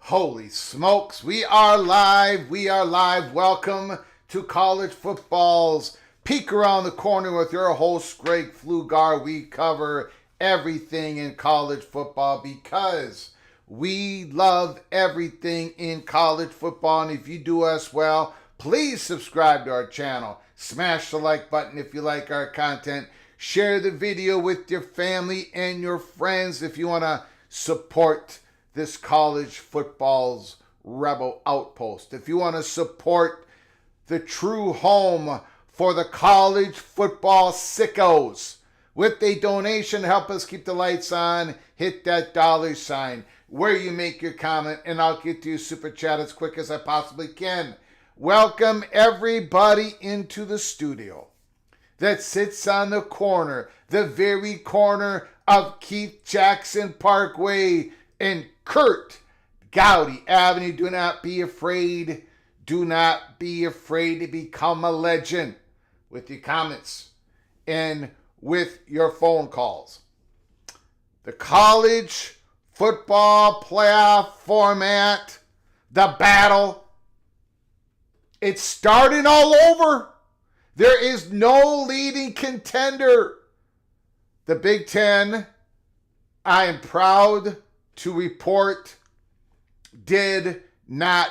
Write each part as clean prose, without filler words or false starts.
Holy smokes, we are live. Welcome to College Football's Peek Around the Corner with your host, Greg Pflugar. We cover everything in college football because we love everything in college football. And if you do us well, please subscribe to our channel. Smash the like button if you like our content. Share the video with your family and your friends if you want to support this college football's rebel outpost. If you want to support the true home for the college football sickos with a donation, help us keep the lights on, hit that dollar sign where you make your comment, and I'll get to your super chat as quick as I possibly can. Welcome everybody into the studio that sits on the corner, the very corner of Keith Jackson Parkway and Kurt Gowdy Avenue. Do not be afraid. Do not be afraid to become a legend with your comments and with your phone calls. The college football playoff format, the battle, it's starting all over. There is no leading contender. The Big Ten, I am proud to report, did not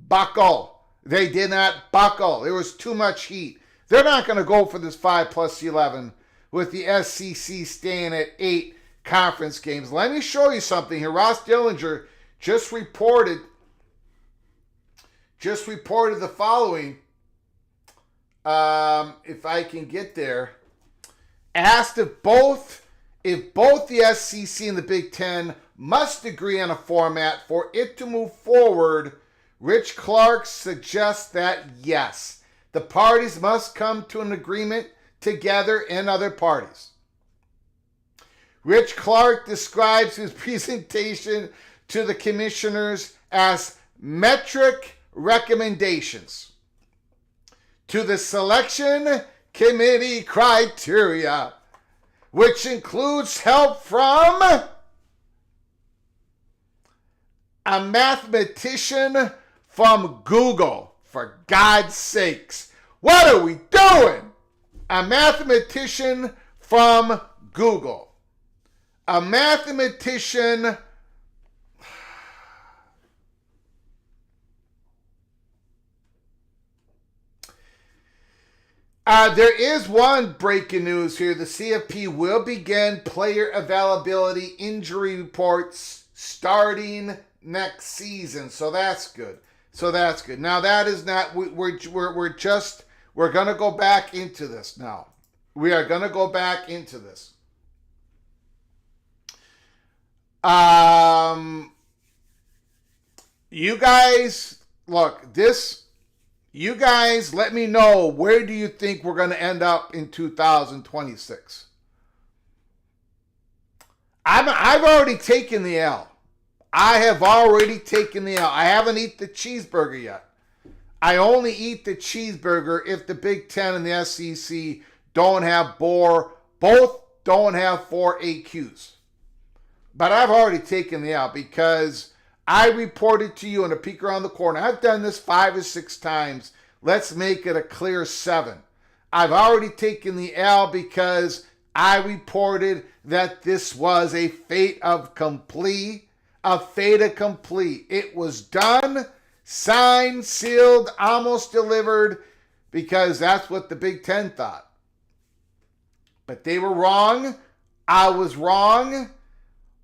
buckle. They did not buckle. There was too much heat. They're not going to go for this 5+11 with the SEC staying at 8 conference games. Let me show you something here. Ross Dillinger just reported the following. If I can get there. Asked if both the SEC and the Big Ten must agree on a format for it to move forward Rich Clark suggests that, yes, the parties must come to an agreement together and other parties. Rich Clark describes his presentation to the commissioners as metric recommendations to the selection committee criteria, which includes help from a mathematician from Google. For God's sakes, what are we doing? A mathematician from Google. A mathematician. There is one breaking news here. The CFP will begin player availability injury reports starting next season. So that's good. Now that is not, we're going to go back into this now. We are going to go back into this. You guys, look, you guys let me know, where do you think we're going to end up in 2026? I've already taken the L. I have already taken the L. I haven't eaten the cheeseburger yet. I only eat the cheeseburger if the Big Ten and the SEC both don't have 4 AQs. But I've already taken the L because I reported to you in a peek around the corner. I've done this 5 or 6 times. Let's make it a clear 7. I've already taken the L because I reported that this was a fait accompli. It was done, signed, sealed, almost delivered, because that's what the Big Ten thought. But they were wrong. I was wrong.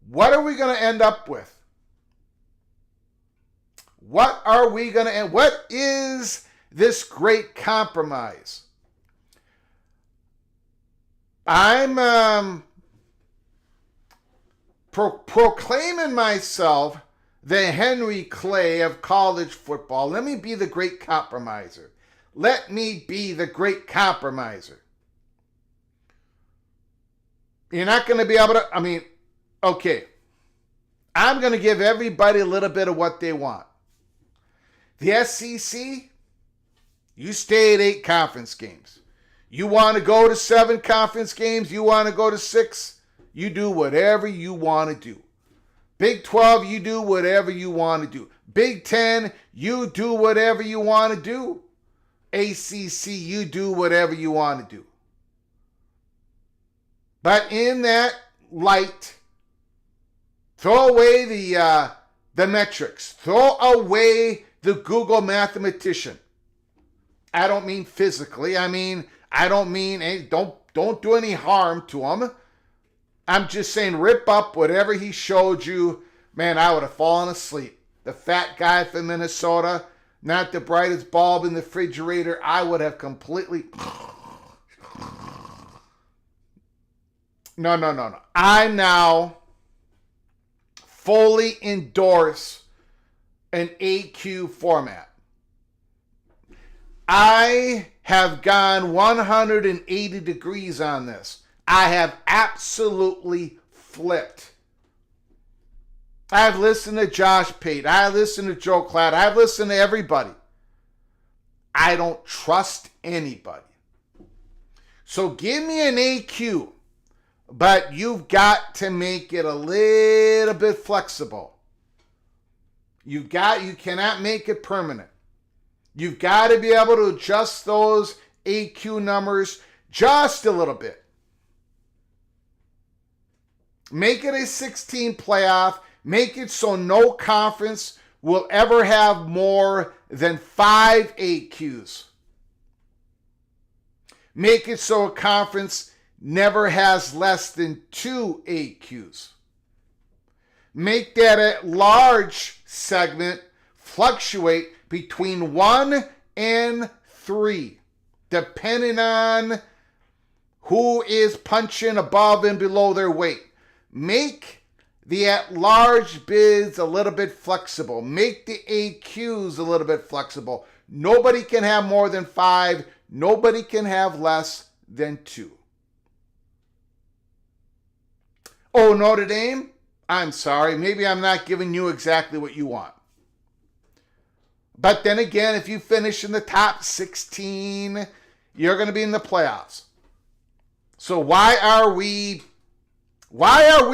What are we going to end up with? What is this great compromise? I'm proclaiming myself the Henry Clay of college football. Let me be the great compromiser. Let me be the great compromiser. You're not going to be able to, okay. I'm going to give everybody a little bit of what they want. The SEC, you stay at 8 conference games. You want to go to 7 conference games, you want to go to 6, you do whatever you want to do. Big 12, you do whatever you want to do. Big 10, you do whatever you want to do. ACC, you do whatever you want to do. But in that light, throw away the metrics. Throw away the Google mathematician. I don't mean physically. Don't do any harm to him. I'm just saying, rip up whatever he showed you. Man, I would have fallen asleep. The fat guy from Minnesota, not the brightest bulb in the refrigerator. I would have completely... No. I now fully endorse an AQ format. I have gone 180 degrees on this. I have absolutely flipped. I've listened to Josh Pate. I've listened to Joe Klatt. I've listened to everybody. I don't trust anybody. So give me an AQ, but you've got to make it a little bit flexible. You cannot make it permanent. You've got to be able to adjust those AQ numbers just a little bit. Make it a 16 playoff. Make it so no conference will ever have more than 5 AQs. Make it so a conference never has less than 2 AQs. Make that a large segment fluctuate between 1 and 3, depending on who is punching above and below their weight. Make the at-large bids a little bit flexible. Make the AQs a little bit flexible. Nobody can have more than 5. Nobody can have less than 2. Oh, Notre Dame? I'm sorry. Maybe I'm not giving you exactly what you want. But then again, if you finish in the top 16, you're going to be in the playoffs. So why are we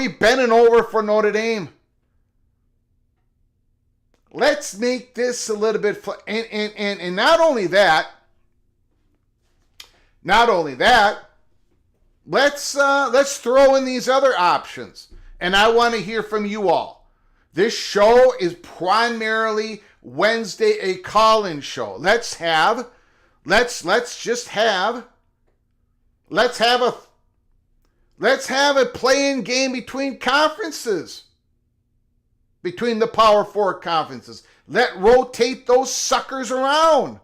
bending over for Notre Dame? Let's make this a little bit and not only that, let's throw in these other options. And I want to hear from you all. This show is primarily Wednesday a call-in show. Let's have a play-in game between conferences. Between the Power 4 conferences. Let rotate those suckers around.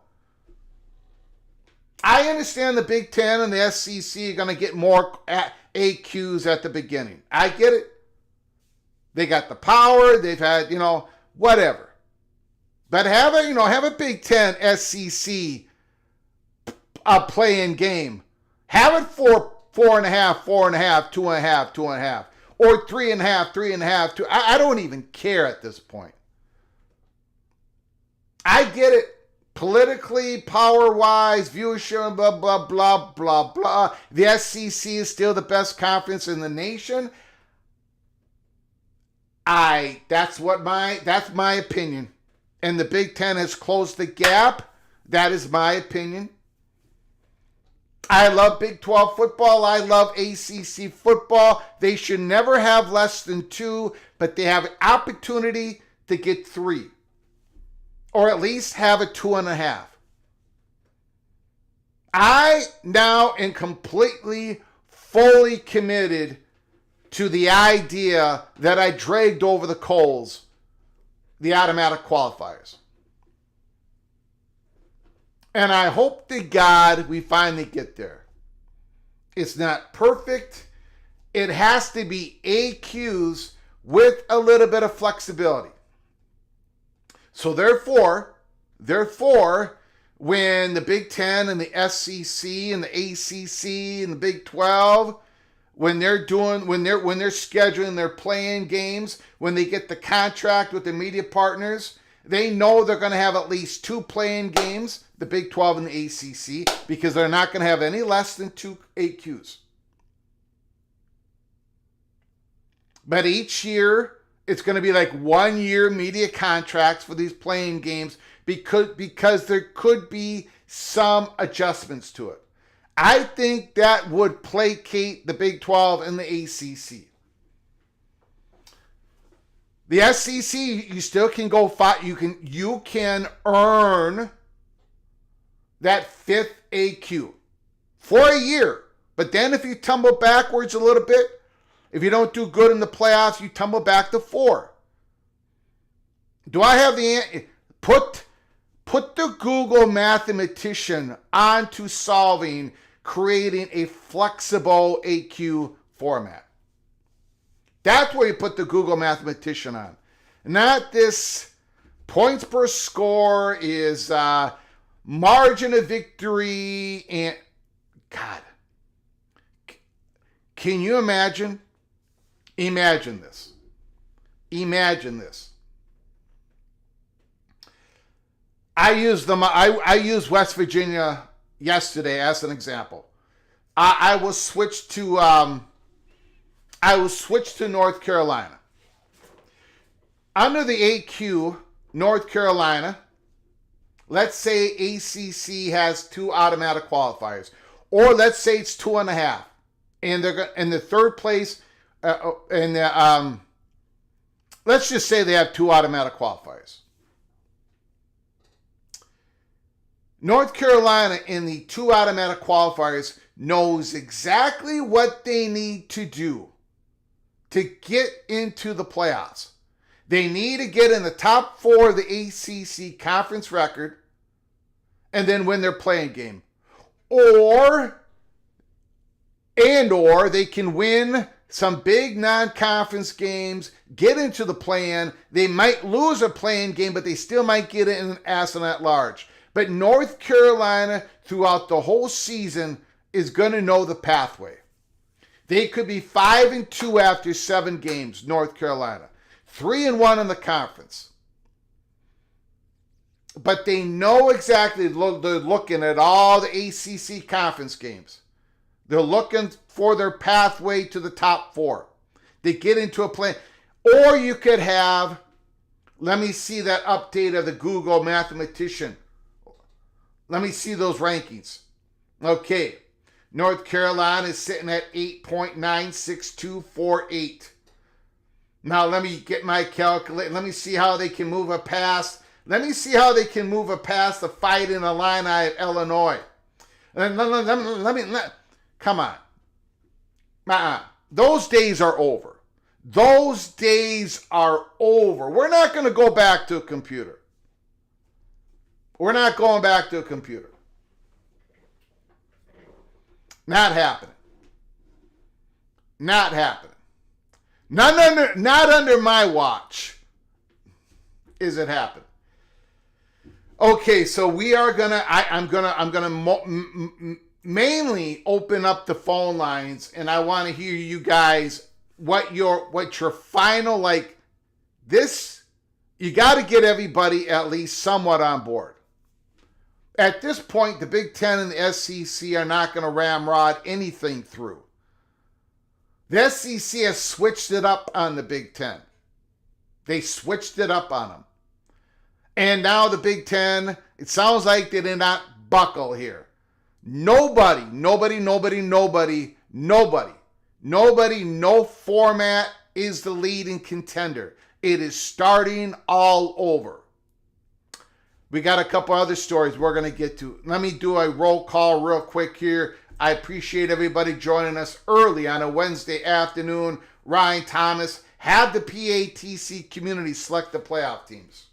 I understand the Big Ten and the SEC are going to get more AQs at the beginning. I get it. They got the power. They've had, whatever. But have a Big Ten SEC play-in game. Have it for 4.5, 4.5, 2.5, 2.5. Or 3.5, 3.5, 2. I don't even care at this point. I get it. Politically, power-wise, viewership, blah, blah, blah, blah, blah. The SEC is still the best conference in the nation. That's my opinion. And the Big Ten has closed the gap. That is my opinion. I love Big 12 football. I love ACC football. They should never have less than 2, but they have an opportunity to get 3. Or at least have a 2.5. I now am completely, fully committed to the idea that I dragged over the coals, the automatic qualifiers. And I hope to God we finally get there. It's not perfect. It has to be AQs with a little bit of flexibility. So therefore, when the Big Ten and the SEC and the ACC and the Big 12, when they're scheduling their play-in games, when they get the contract with the media partners, they know they're going to have at least 2 play-in games, the Big 12 and the ACC, because they're not going to have any less than 2 AQs. But each year, it's going to be like 1-year media contracts for these play-in games because there could be some adjustments to it. I think that would placate the Big 12 and the ACC. The SEC, you still can go fight. You can earn that 5th AQ for a year. But then if you tumble backwards a little bit, if you don't do good in the playoffs, you tumble back to 4. Do I have the answer? Put the Google mathematician onto creating a flexible AQ format. That's where you put the Google mathematician on. Not this points per score is margin of victory and God. Can you imagine? Imagine this. I used West Virginia yesterday as an example. I was switched to North Carolina. Under the AQ, North Carolina, let's say ACC has 2 automatic qualifiers, or let's say it's 2.5, and they're in the third place. Let's just say they have 2 automatic qualifiers. North Carolina in the 2 automatic qualifiers knows exactly what they need to do to get into the playoffs. They need to get in the top 4 of the ACC conference record and then win their play-in game. Or they can win some big non-conference games, get into the play-in. They might lose a play-in game, but they still might get it in an ASUN at large. But North Carolina, throughout the whole season, is going to know the pathway. They could be 5-2 after 7 games, North Carolina. 3-1 in the conference. But they know exactly, they're looking at all the ACC conference games. They're looking for their pathway to the top 4. They get into a play. Or you could have, let me see that update of the Google mathematician. Let me see those rankings. Okay. North Carolina is sitting at 8.96248. Now let me get my calculator. Let me see how they can move it past. Let me see how they can move it past the Fighting Illini of Illinois. Come on. Those days are over. Those days are over. We're not going to go back to a computer. We're not going back to a computer. Not happening. Not happening. Not under my watch is it happening. Okay, so we are gonna. I'm gonna mainly open up the phone lines, and I want to hear you guys what your final like. This you got to get everybody at least somewhat on board. At this point, the Big Ten and the SEC are not going to ramrod anything through. The SEC has switched it up on the Big Ten. They switched it up on them. And now the Big Ten, it sounds like they did not buckle here. Nobody, no format is the leading contender. It is starting all over. We got a couple other stories we're going to get to. Let me do a roll call real quick here. I appreciate everybody joining us early on a Wednesday afternoon. Ryan Thomas had the PATC community select the playoff teams.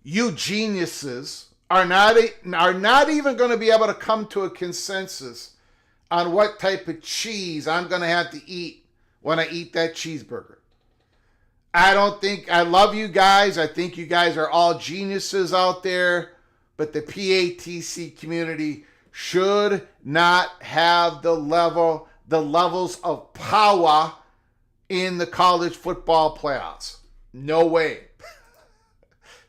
You geniuses are not even going to be able to come to a consensus on what type of cheese I'm going to have to eat when I eat that cheeseburger. I love you guys. I think you guys are all geniuses out there, but the PATC community should not have the levels of power in the college football playoffs. No way.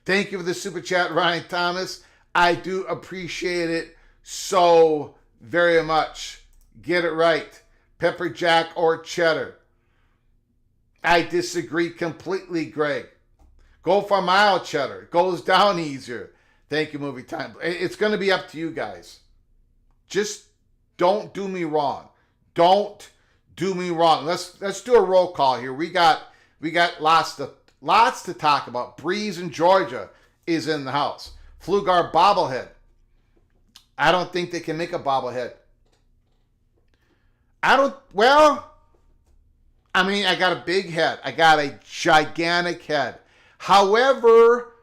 Thank you for the super chat, Ryan Thomas. I do appreciate it so very much. Get it right. Pepper jack or cheddar. I disagree completely, Greg. Go for mild cheddar. It goes down easier. Thank you, Movie Time. It's going to be up to you guys. Just don't do me wrong. Don't do me wrong. Let's do a roll call here. We got lots to talk about. Breeze in Georgia is in the house. Flugar bobblehead. I don't think they can make a bobblehead. I got a big head. I got a gigantic head. However,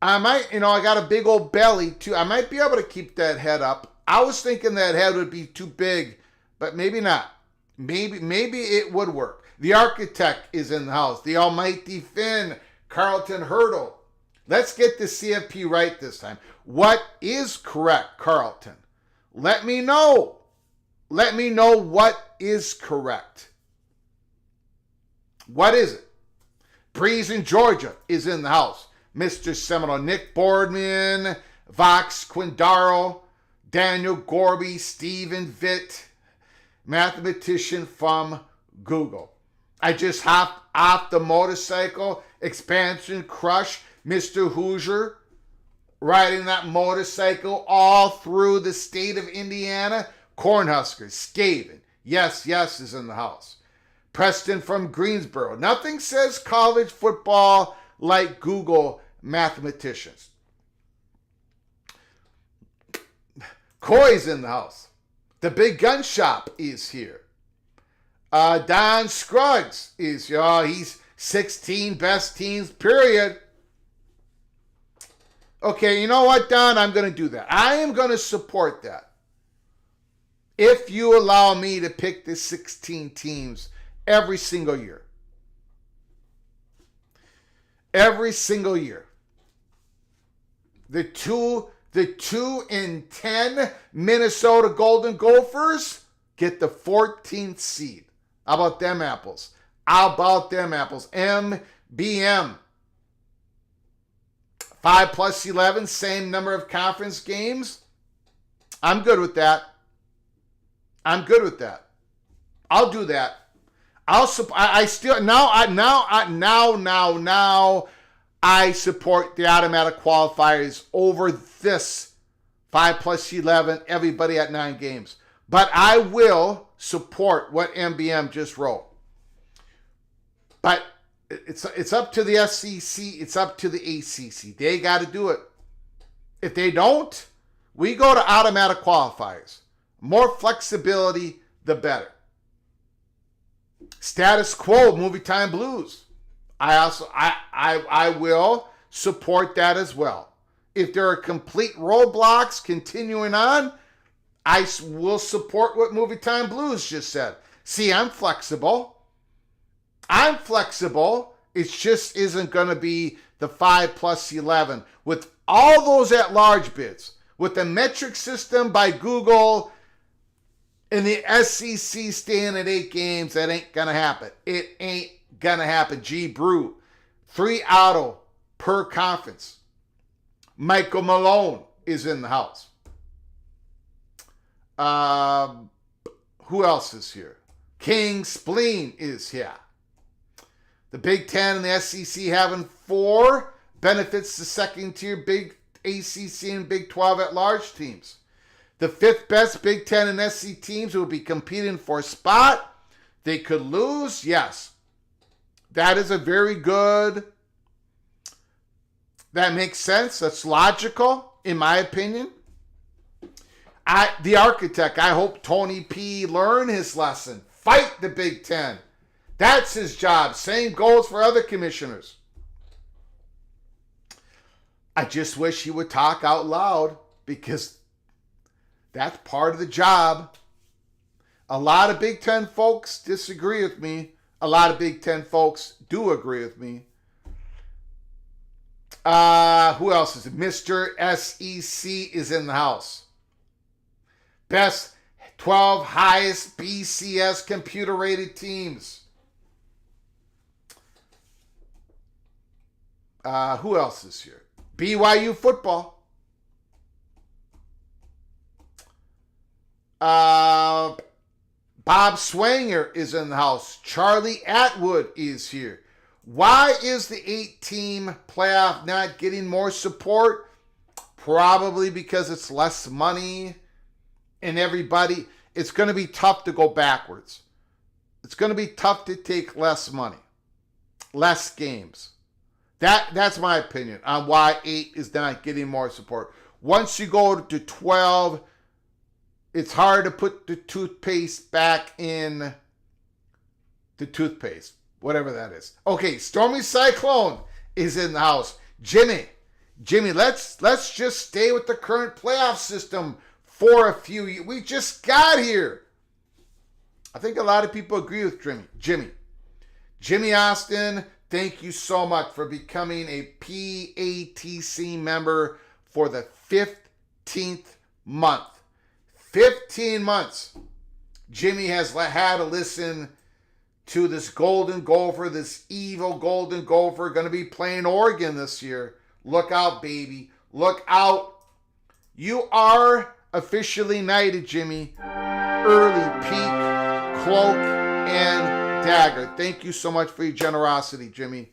I got a big old belly too. I might be able to keep that head up. I was thinking that head would be too big, but maybe not. Maybe it would work. The architect is in the house. The almighty Finn, Carlton Hurdle. Let's get the CFP right this time. What is correct, Carlton? Let me know. Let me know what is correct. What is it? Breeze in Georgia is in the house. Mr. Seminole, Nick Boardman, Vox Quindaro, Daniel Gorby, Stephen Vitt, mathematician from Google. I just hopped off the motorcycle, Expansion Crush, Mr. Hoosier, riding that motorcycle all through the state of Indiana. Cornhuskers, Skaven, yes is in the house. Preston from Greensboro. Nothing says college football like Google mathematicians. Coy's in the house. The Big Gun Shop is here. Don Scruggs is here. 16 best teams, period. Okay, you know what, Don? I'm going to do that. I am going to support that. If you allow me to pick the 16 teams every single year. Every single year. The 2-10 Minnesota Golden Gophers get the 14th seed. How about them apples? How about them apples? MBM. 5+11, same number of conference games. I'm good with that. I'm good with that. I'll do that. I support the automatic qualifiers over this 5+11, everybody at 9 games. But I will support what MBM just wrote. But it's up to the SEC. It's up to the ACC. They got to do it. If they don't, we go to automatic qualifiers. More flexibility, the better. Status quo, movie time blues. I will support that as well. If there are complete roadblocks continuing on, I will support what Movie Time Blues just said. See, I'm flexible. It just isn't going to be the 5+11 with all those at-large bids. With the metric system by Google and the SEC staying at 8 games, that ain't going to happen. It ain't going to happen. G. Brew, 3 auto per conference. Michael Malone is in the house. Who else is here? King Spleen is here. The Big Ten and the SEC having 4 benefits the second-tier Big ACC and Big 12 at-large teams. The 5th best Big Ten and SEC teams will be competing for a spot. They could lose, yes. That is a very good... That makes sense. That's logical, in my opinion. The architect, I hope Tony P. learn his lesson. Fight the Big Ten. That's his job. Same goes for other commissioners. I just wish he would talk out loud because that's part of the job. A lot of Big Ten folks disagree with me. A lot of Big Ten folks do agree with me. Who else is it? Mr. SEC is in the house. Best 12 highest BCS computer-rated teams. Who else is here? BYU football. Bob Swanger is in the house. Charlie Atwood is here. Why is the 8-team playoff not getting more support? Probably because it's less money and everybody. It's going to be tough to go backwards. It's going to be tough to take less money, less games. That's my opinion on why 8 is not getting more support. Once you go to 12, it's hard to put the toothpaste back in the toothpaste, whatever that is. Okay, Stormy Cyclone is in the house. Jimmy, let's just stay with the current playoff system for a few years. We just got here. I think a lot of people agree with Jimmy. Jimmy Austin, thank you so much for becoming a PATC member for the 15th month. 15 months. Jimmy has had to listen to this Golden Gopher, this evil Golden Gopher, going to be playing Oregon this year. Look out, baby. Look out. You are officially knighted, Jimmy. Early peak, cloak, and dagger. Thank you so much for your generosity, Jimmy.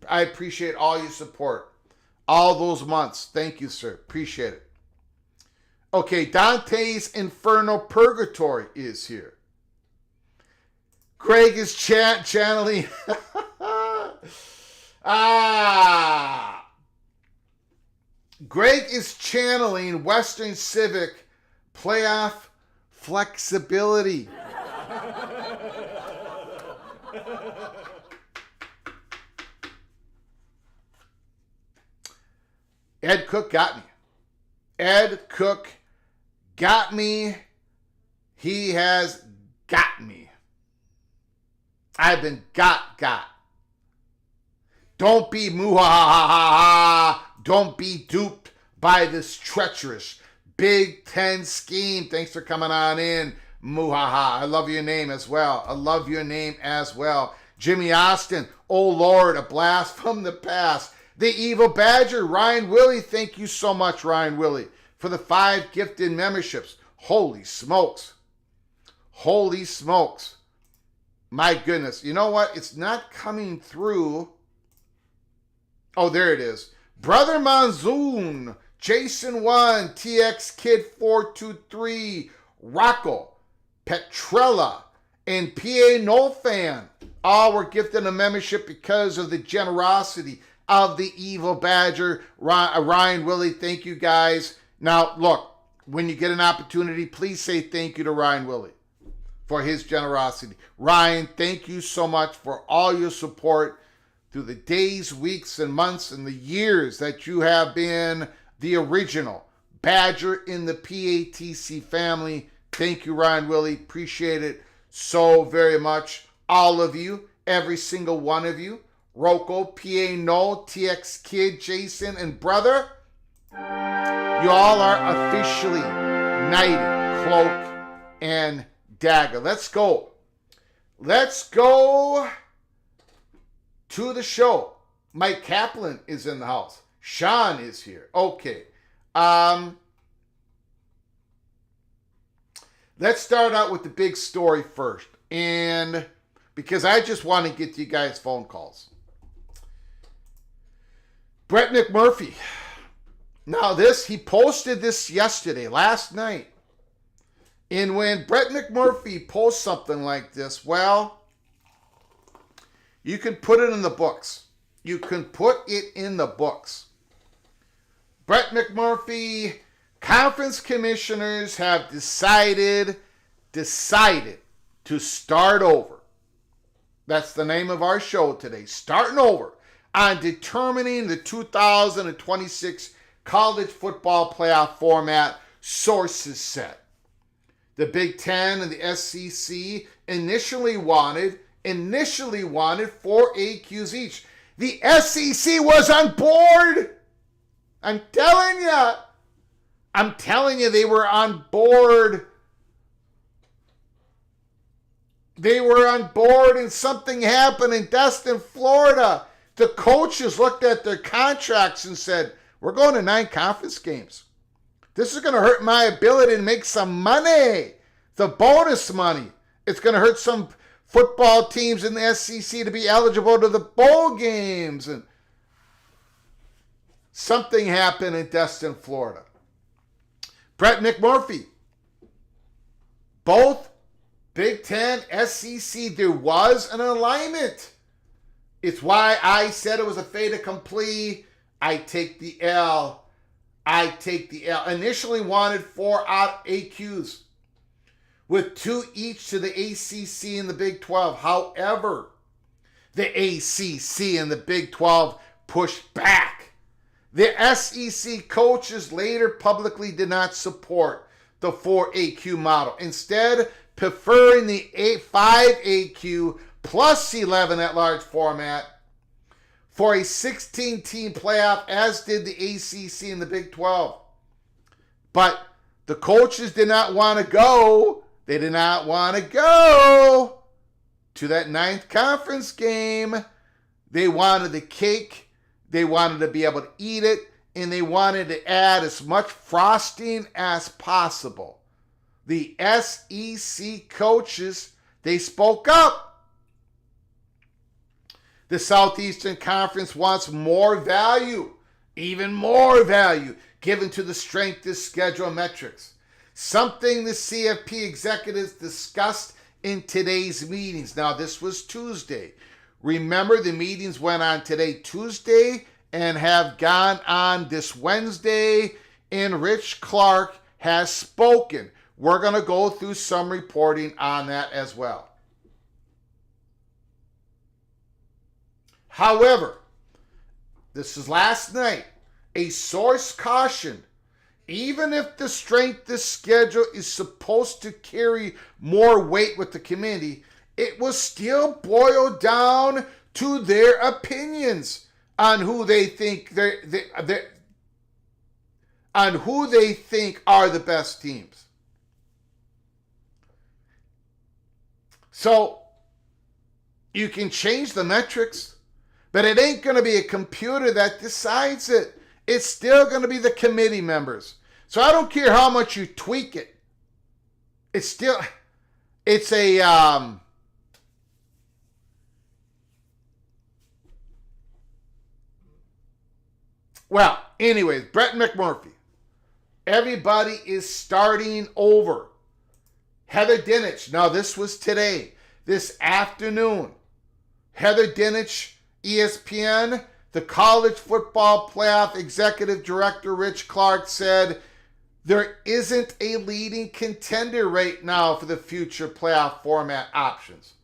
I appreciate all your support. All those months. Thank you, sir. Appreciate it. Okay, Dante's Inferno Purgatory is here. Craig is channeling. Greg is channeling Western Civic playoff flexibility. Ed Cook got me. Ed Cook got me. He has got me. I've been got. Don't be moo-ha-ha-ha-ha. Don't be duped by this treacherous Big Ten scheme. Thanks for coming on in, moo-ha-ha. I love your name as well. Jimmy Austin, oh Lord, a blast from the past. The Evil Badger, Ryan Willie. Thank you so much, Ryan Willie, for the 5 gifted memberships. Holy smokes. My goodness. You know what? It's not coming through. Oh, there it is. Brother Monsoon, Jason 1, TX Kid 423, Rocco, Petrella, and PA No Fan. All were gifted a membership because of the generosity of the Evil Badger. Ryan Willie, thank you guys. Now, look, when you get an opportunity, please say thank you to Ryan Willie for his generosity. Ryan, thank you so much for all your support through the days, weeks, and months, and the years that you have been the original Badger in the PATC family. Thank you, Ryan Willie. Appreciate it so very much. All of you, every single one of you. Rocco, PA No, TX Kid, Jason, and brother. You all are officially knighted, cloak, and dagger. Let's go to the show. Mike Kaplan is in the house. Sean is here. Okay. Let's start out with the big story first. And because I just want to get to you guys' phone calls. Brett McMurphy. Now he posted this last night. And when Brett McMurphy posts something like this, well, you can put it in the books. Brett McMurphy, conference commissioners have decided to start over. That's the name of our show today. Starting over on determining the 2026 college football playoff format, sources said. The Big Ten and the SEC initially wanted 4 AQs each. The SEC was on board. I'm telling you, they were on board. And something happened in Destin, Florida. The coaches looked at their contracts and said, we're going to 9 conference games. This is going to hurt my ability to make some money. The bonus money. It's going to hurt some football teams in the SEC to be eligible to the bowl games. And something happened in Destin, Florida. Brett McMurphy. Both Big Ten, SEC, there was an alignment. It's why I said it was a fait accompli. I take the L. Initially wanted 4 AQs, with 2 each to the ACC and the Big 12. However, the ACC and the Big 12 pushed back. The SEC coaches later publicly did not support the 4 AQ model, instead preferring the 5 AQ plus 11 at-large format for a 16-team playoff, as did the ACC and the Big 12. But the coaches did not want to go. They did not want to go to that 9th conference game. They wanted the cake. They wanted to be able to eat it. And they wanted to add as much frosting as possible. The SEC coaches, they spoke up. The Southeastern Conference wants more value, even more value, given to the strength of schedule metrics. Something the CFP executives discussed in today's meetings. Now, this was Tuesday. Remember, the meetings went on today, Tuesday, and have gone on this Wednesday, and Rich Clark has spoken. We're going to go through some reporting on that as well. However, this is last night. A source cautioned, even if the strength of schedule is supposed to carry more weight with the committee, it will still boil down to their opinions on who they think are the best teams. So you can change the metrics, but it ain't going to be a computer that decides it. It's still going to be the committee members. So I don't care how much you tweak it. It's a well, anyways, Brett McMurphy. Everybody is starting over. Heather Dinich. Now, this was today, this afternoon. Heather Dinich, ESPN, the college football playoff executive director, Rich Clark, said there isn't a leading contender right now for the future playoff format options.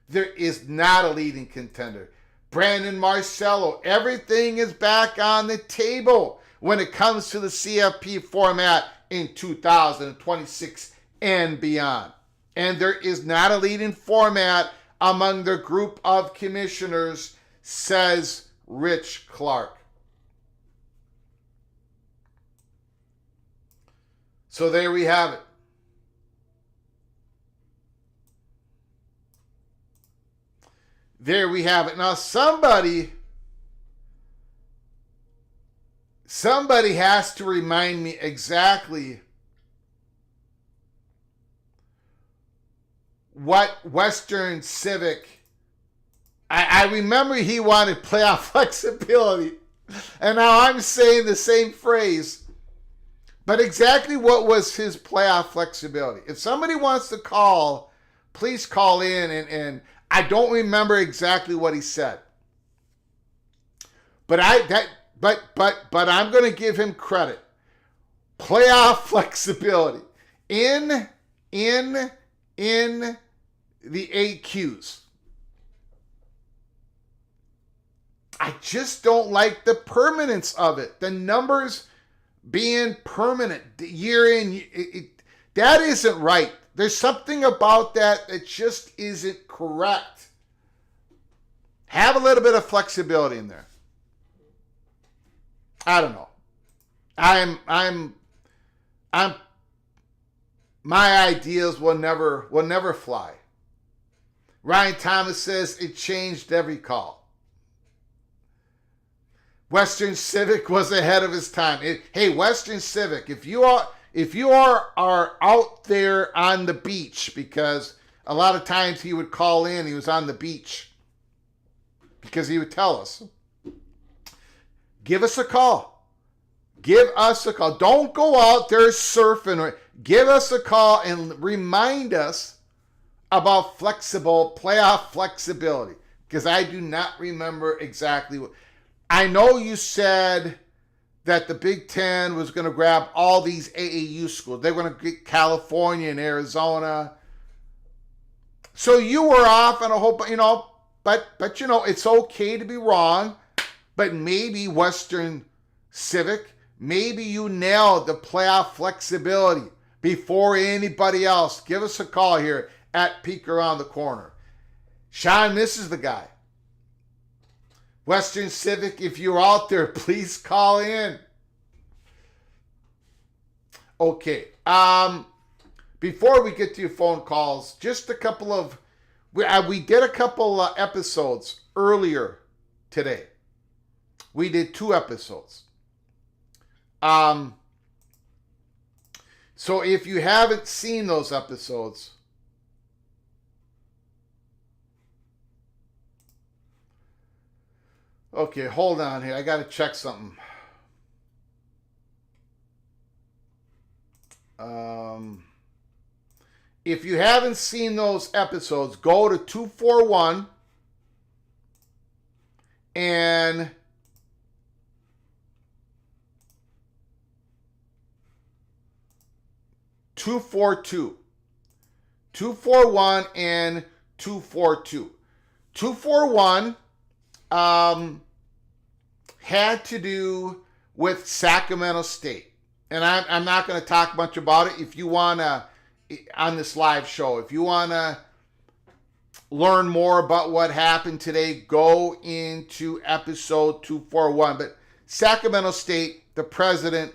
There is not a leading contender. Brandon Marcello, everything is back on the table when it comes to the CFP format in 2026 and beyond. And there is not a leading format among the group of commissioners, says Rich Clark. So there we have it. There we have it. Now somebody has to remind me exactly what Western Civic, I remember he wanted playoff flexibility, and now I'm saying the same phrase. But exactly what was his playoff flexibility? If somebody wants to call, please call in, and I don't remember exactly what he said. But I'm going to give him credit. Playoff flexibility in the AQs. I just don't like the permanence of it. The numbers being permanent year in, that isn't right. There's something about that just isn't correct. Have a little bit of flexibility in there. I don't know. I'm my ideas will never fly. Ryan Thomas says it changed every call. Western Civic was ahead of his time. Hey, Western Civic, if you are out there on the beach, because a lot of times he would call in, he was on the beach, because he would tell us, give us a call. Give us a call. Don't go out there surfing. Give us a call and remind us about flexible playoff flexibility, because I do not remember exactly what. I know you said that the Big Ten was going to grab all these AAU schools. They were going to get California and Arizona. So you were off on a whole, but it's okay to be wrong. But maybe Western Civic, maybe you nailed the playoff flexibility before anybody else. Give us a call here at Peek Around the Corner. Sean, this is the guy. Western Civic, if you're out there, please call in. Okay. Before we get to your phone calls, just a couple of... We did a couple episodes earlier today. We did 2 episodes. So if you haven't seen those episodes... Okay, hold on here. I got to check something. If you haven't seen those episodes, go to 241 and (242) 241 and 242. 241 had to do with Sacramento State. And I'm not going to talk much about it. If you want to, on this live show, if you want to learn more about what happened today, go into episode 241. But Sacramento State, the president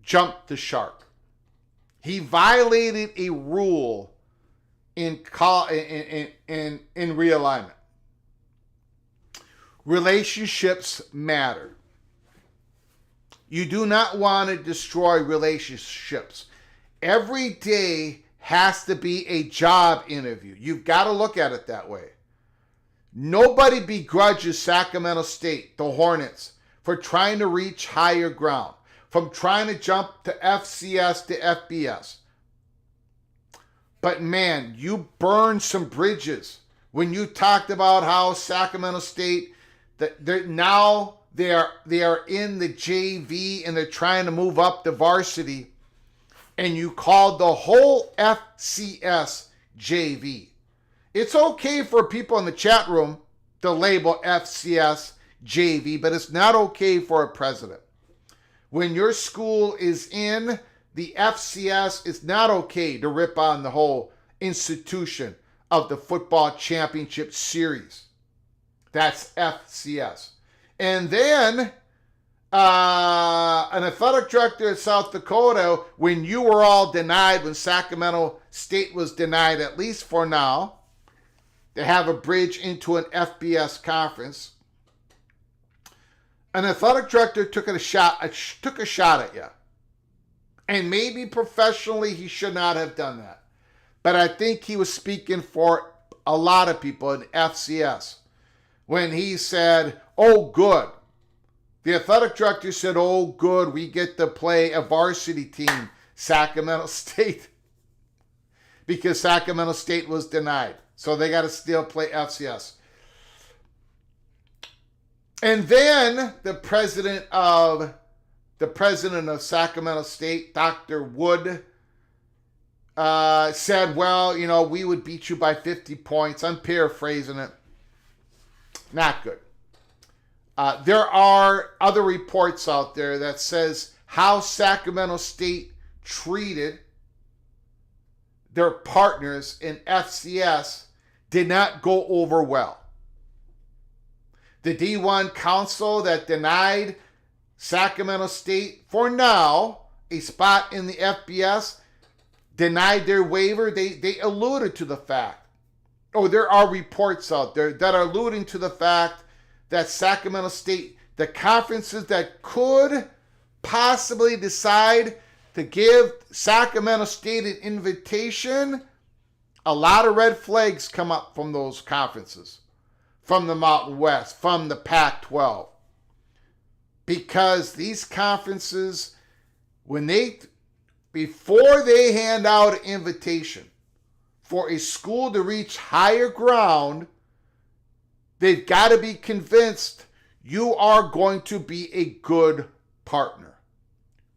jumped the shark. He violated a rule in realignment. Relationships matter. You do not want to destroy relationships. Every day has to be a job interview. You've got to look at it that way. Nobody begrudges Sacramento State, the Hornets, for trying to reach higher ground, from trying to jump to FCS to FBS. But man, you burned some bridges when you talked about how Sacramento State, now they are in the JV and they're trying to move up the varsity, and you called the whole FCS JV. It's okay for people in the chat room to label FCS JV, but it's not okay for a president. When your school is in the FCS, it's not okay to rip on the whole institution of the football championship series. That's FCS. And then an athletic director at South Dakota, when you were all denied, when Sacramento State was denied, at least for now, to have a bridge into an FBS conference, an athletic director took a shot at you. And maybe professionally he should not have done that. But I think he was speaking for a lot of people in FCS when he said, oh, good. The athletic director said, oh, good, we get to play a varsity team, Sacramento State, because Sacramento State was denied. So they got to still play FCS. And then the president of Sacramento State, Dr. Wood, said, well, we would beat you by 50 points. I'm paraphrasing it. Not good. There are other reports out there that says how Sacramento State treated their partners in FCS did not go over well. The D1 council that denied Sacramento State, for now, a spot in the FBS, denied their waiver. They alluded to the fact, there are reports out there that are alluding to the fact that Sacramento State, the conferences that could possibly decide to give Sacramento State an invitation, a lot of red flags come up from those conferences, from the Mountain West, from the Pac-12. Because these conferences, before they hand out an invitation for a school to reach higher ground, they've got to be convinced you are going to be a good partner.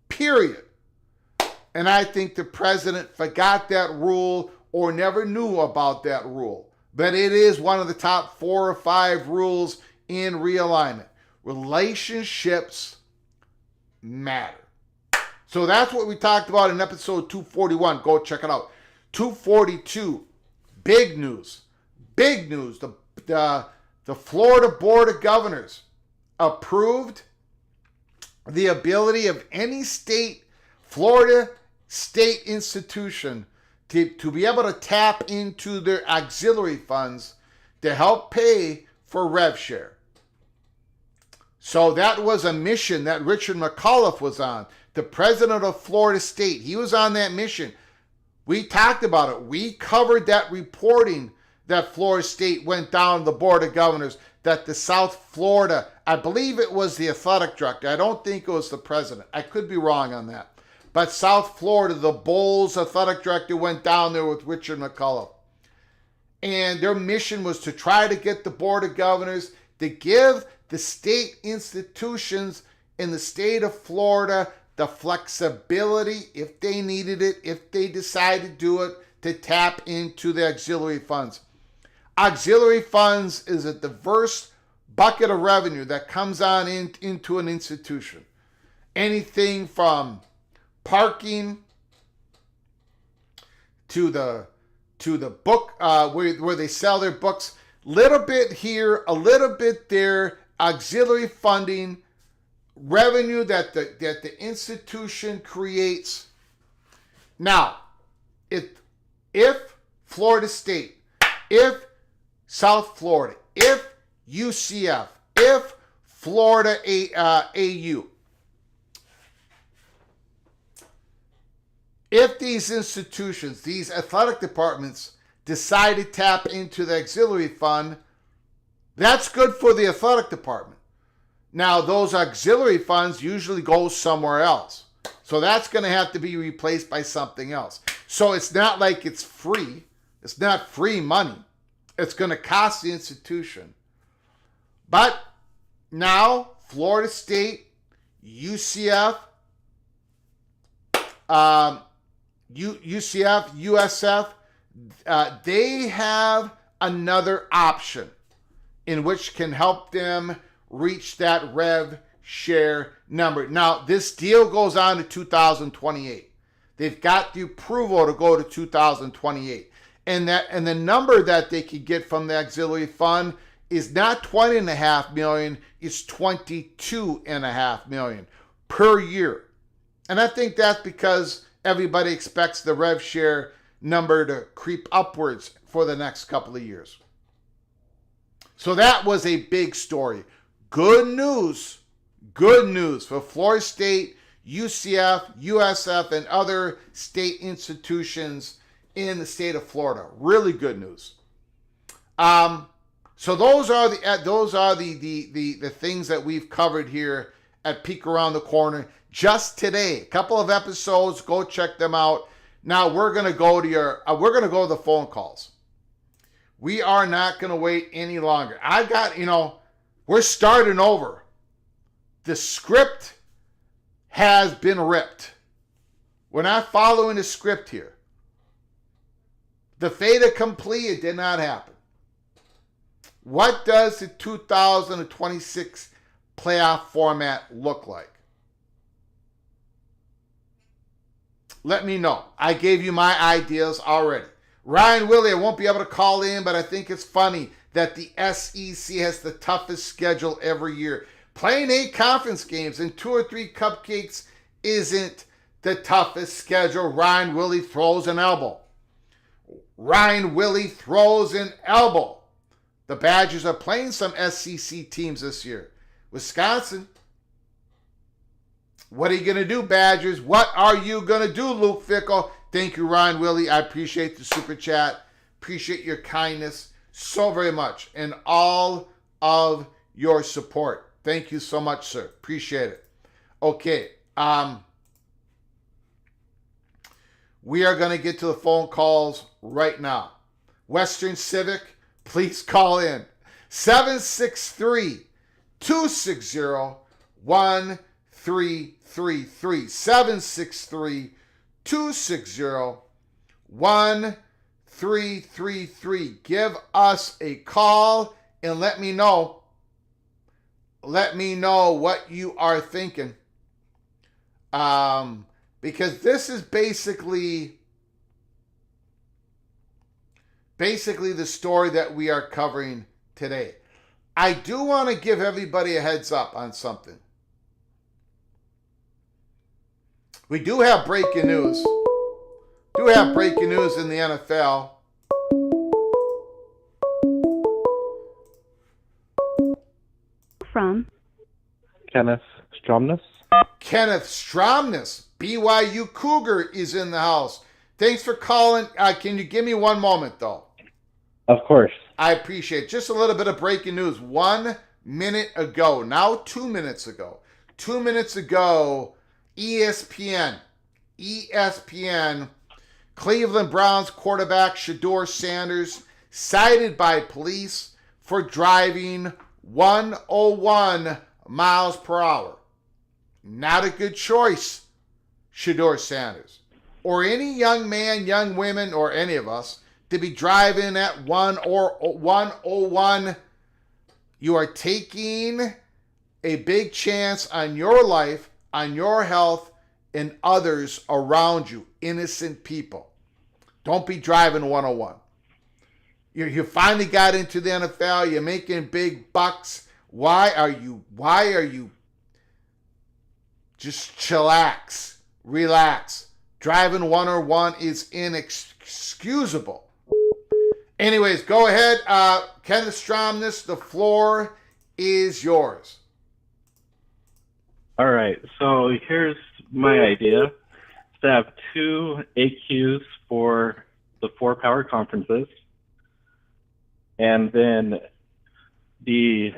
Period. And I think the president forgot that rule or never knew about that rule. But it is one of the top 4 or 5 rules in realignment. Relationships matter. So that's what we talked about in episode 241. Go check it out. 242, big news. Big news. The Florida Board of Governors approved the ability of any Florida state institution to be able to tap into their auxiliary funds to help pay for rev share. So that was a mission that Richard McAuliffe was on, the president of Florida State. He was on that mission. We talked about it. We covered that reporting that Florida State went down to the Board of Governors, that the South Florida, I believe it was the athletic director. I don't think it was the president. I could be wrong on that. But South Florida, the Bulls athletic director went down there with Richard McAuliffe. And their mission was to try to get the Board of Governors to give the state institutions in the state of Florida the flexibility, if they needed it, if they decided to do it, to tap into the auxiliary funds. Auxiliary funds is a diverse bucket of revenue that comes on into an institution. anything from parking to the book where they sell their books. Little bit here, a little bit there. Auxiliary funding, revenue that the institution creates. Now, if Florida State, if South Florida, if UCF, if Florida AU, if these institutions, these athletic departments decide to tap into the auxiliary fund, that's good for the athletic department. Now, those auxiliary funds usually go somewhere else. So that's going to have to be replaced by something else. So it's not like it's free. It's not free money. It's going to cost the institution. But now, Florida State, UCF, USF, they have another option in which can help them reach that rev share number. Now, this deal goes on to 2028. They've got the approval to go to 2028. And the number that they could get from the auxiliary fund is not $20.5 million, it's $22.5 million per year. And I think that's because everybody expects the rev share number to creep upwards for the next couple of years. So that was a big story. Good news for Florida State, UCF, USF, and other state institutions in the state of Florida. Really good news. So those are the things that we've covered here at Peek Around the Corner just today. A couple of episodes. Go check them out. Now we're gonna go to the phone calls. We are not gonna wait any longer. We're starting over. The script has been ripped. We're not following the script here. The fait accompli, it did not happen. What does the 2026 playoff format look like? Let me know. I gave you my ideas already. Ryan Willie, I won't be able to call in, but I think it's funny that the SEC has the toughest schedule every year. Playing 8 conference games and 2 or 3 cupcakes isn't the toughest schedule. Ryan Willie throws an elbow. The Badgers are playing some SEC teams this year. Wisconsin. What are you going to do, Badgers? What are you going to do, Luke Fickle? Thank you, Ryan Willie. I appreciate the super chat. Appreciate your kindness so very much and all of your support. Thank you so much, sir. Appreciate it. Okay. We are going to get to the phone calls right now. Western Civic, please call in. 763-260-1333. 763-260-1333. Give us a call and let me know. Let me know what you are thinking. Because this is basically the story that we are covering today. I do want to give everybody a heads up on something. We do have breaking news. In the NFL. From Kenneth Stromness. BYU Cougar is in the house. Thanks for calling. Can you give me one moment, though? Of course. I appreciate it. Just a little bit of breaking news. 1 minute ago, now 2 minutes ago. 2 minutes ago, ESPN, Cleveland Browns quarterback Shedeur Sanders cited by police for driving 101 miles per hour. Not a good choice, Shedeur Sanders. Or any young man, young women, or any of us to be driving at 101. You are taking a big chance on your life, on your health and others around you, innocent people. Don't be driving 101. You finally got into the NFL. You're making big bucks. Why are you just chillax, relax? Driving 101 is inexcusable. Anyways, go ahead. Kenneth Stromness, the floor is yours. All right. So here's my idea: to have 2 AQs for the 4 power conferences, and then the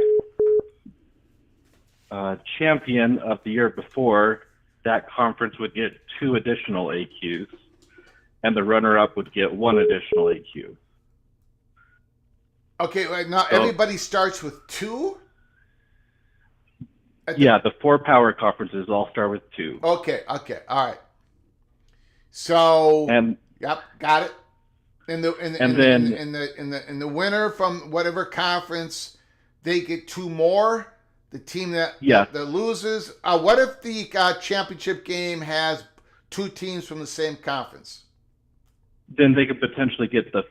champion of the year before that conference would get 2 additional AQs, and the runner-up would get 1 additional AQ. Okay, now everybody starts with 2? Yeah, the 4 power conferences all start with 2. Okay, all right. So, yep, got it. And the winner from whatever conference, they get 2 more. The team that loses. What if the championship game has 2 teams from the same conference? Then they could potentially get the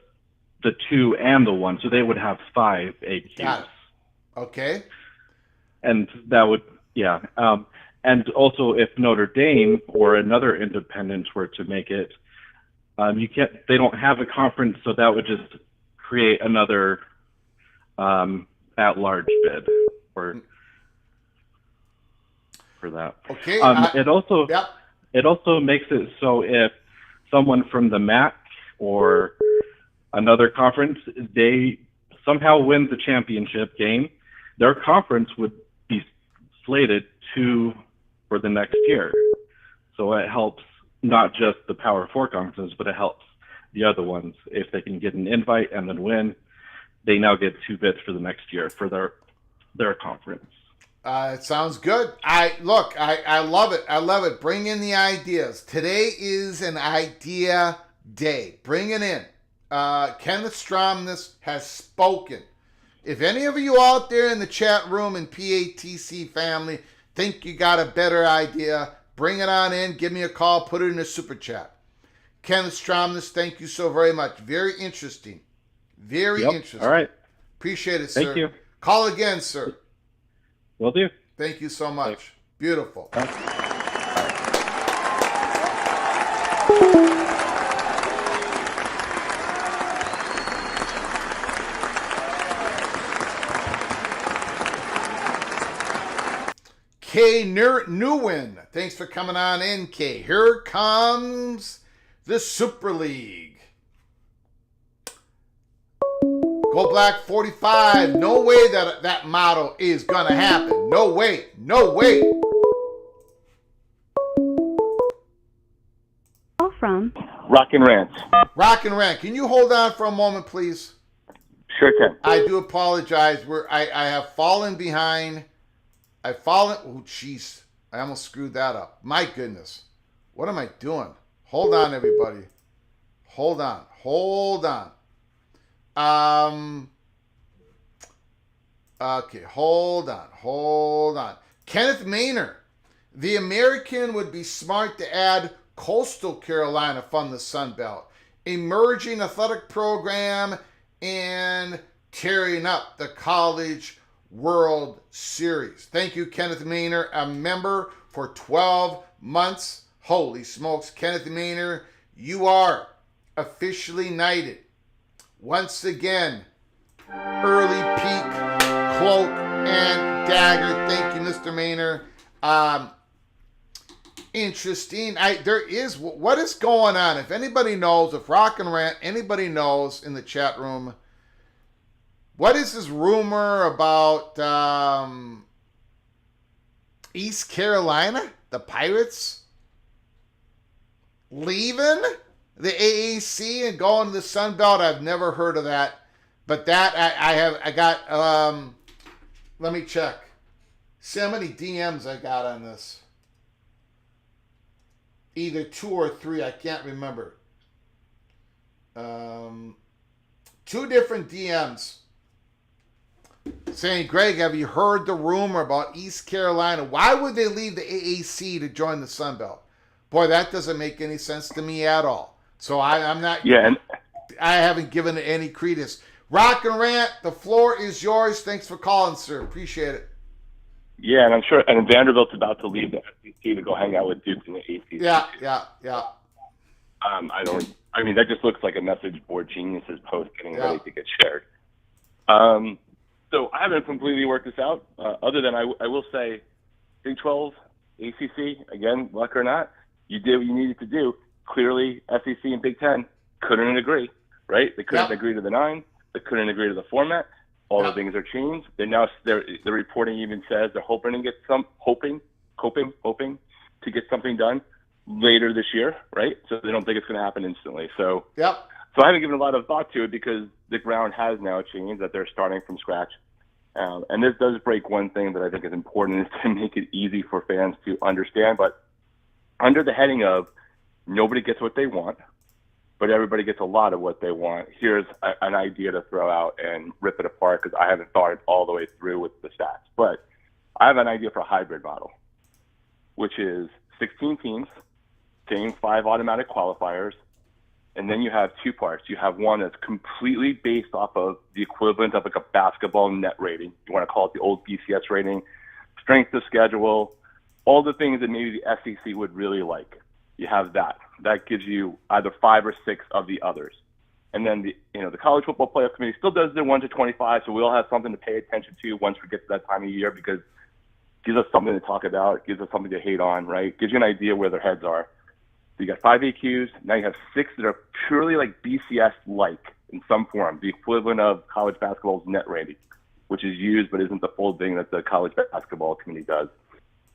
2 and the 1, so they would have 5 AQs. Got it. Okay. And that would, and also if Notre Dame or another independent were to make it, they don't have a conference, so that would just create another at-large bid for that. Okay. It also makes it so if someone from the MAC or another conference, they somehow win the championship game, their conference would be slated for the next year. So it helps not just the Power 4 conferences, but it helps the other ones. If they can get an invite and then win, they now get 2 bids for the next year for their conference. It sounds good. I love it. I love it. Bring in the ideas. Today is an idea day. Bring it in. Kenneth Stromness has spoken. If any of you out there in the chat room and PATC family think you got a better idea, bring it on in. Give me a call. Put it in a super chat. Kenneth Stromness, thank you so very much. Very interesting. Very interesting. All right. Appreciate it, sir. Thank you. Call again, sir. Will do. Thank you so much. Thanks. Beautiful. Kay Newin, thanks for coming on in, Kay. Here comes the Super League. Go Black 45. No way that model is gonna happen. No way. No way. Call from Rock and Rant. Rock and Rant. Can you hold on for a moment, please? Sure can. I do apologize. I have fallen behind. Oh, jeez. I almost screwed that up. My goodness. What am I doing? Hold on, everybody. Hold on. Okay, hold on. Kenneth Maynor. The American would be smart to add Coastal Carolina from the Sun Belt. Emerging athletic program and tearing up the College World Series. Thank you, Kenneth Maynor, a member for 12 months. Holy smokes, Kenneth Maynor, you are officially knighted. Once again, early peak, cloak, and dagger. Thank you, Mr. Maynor. Interesting. What is going on? If anybody knows, if Rock and Rant, anybody knows in the chat room, what is this rumor about East Carolina, the Pirates, leaving the AAC and going to the Sun Belt? I've never heard of that, but that I got. Let me check. See how many DMs I got on this. Either 2 or 3, I can't remember. 2 different DMs saying, Greg, have you heard the rumor about East Carolina? Why would they leave the AAC to join the Sun Belt? Boy, that doesn't make any sense to me at all. So I'm not. Yeah, and I haven't given it any credence. Rock and Rant, the floor is yours. Thanks for calling, sir. Appreciate it. yeah, and I'm sure. And Vanderbilt's about to leave the SEC to go hang out with Duke in the ACC. Yeah. I mean, that just looks like a message board genius's post getting ready to get shared. So I haven't completely worked this out, other than I will say Big 12, ACC, again, luck or not, you did what you needed to do. Clearly, SEC and Big 10 couldn't agree, right? They couldn't agree to the 9. They couldn't agree to the format. All the things are changed. The reporting even says they're hoping to get hoping to get something done later this year, right? So they don't think it's going to happen instantly. So I haven't given a lot of thought to it because the ground has now changed, that they're starting from scratch. And this does break one thing that I think is important, is to make it easy for fans to understand. But under the heading of nobody gets what they want, but everybody gets a lot of what they want, here's an idea to throw out and rip it apart, because I haven't thought it all the way through with the stats. But I have an idea for a hybrid model, which is 16 teams, same 5 automatic qualifiers, and then you have 2 parts. You have one that's completely based off of the equivalent of like a basketball net rating. You want to call it the old BCS rating, strength of schedule, all the things that maybe the SEC would really like. You have that. That gives you either 5 or 6 of the others. And then the College Football Playoff Committee still does their 1 to 25, so we all have something to pay attention to once we get to that time of year, because it gives us something to talk about, it gives us something to hate on, right? It gives you an idea where their heads are. So you got 5 AQs, now you have 6 that are purely like BCS-like in some form, the equivalent of college basketball's net rating, which is used but isn't the full thing that the College Basketball Committee does.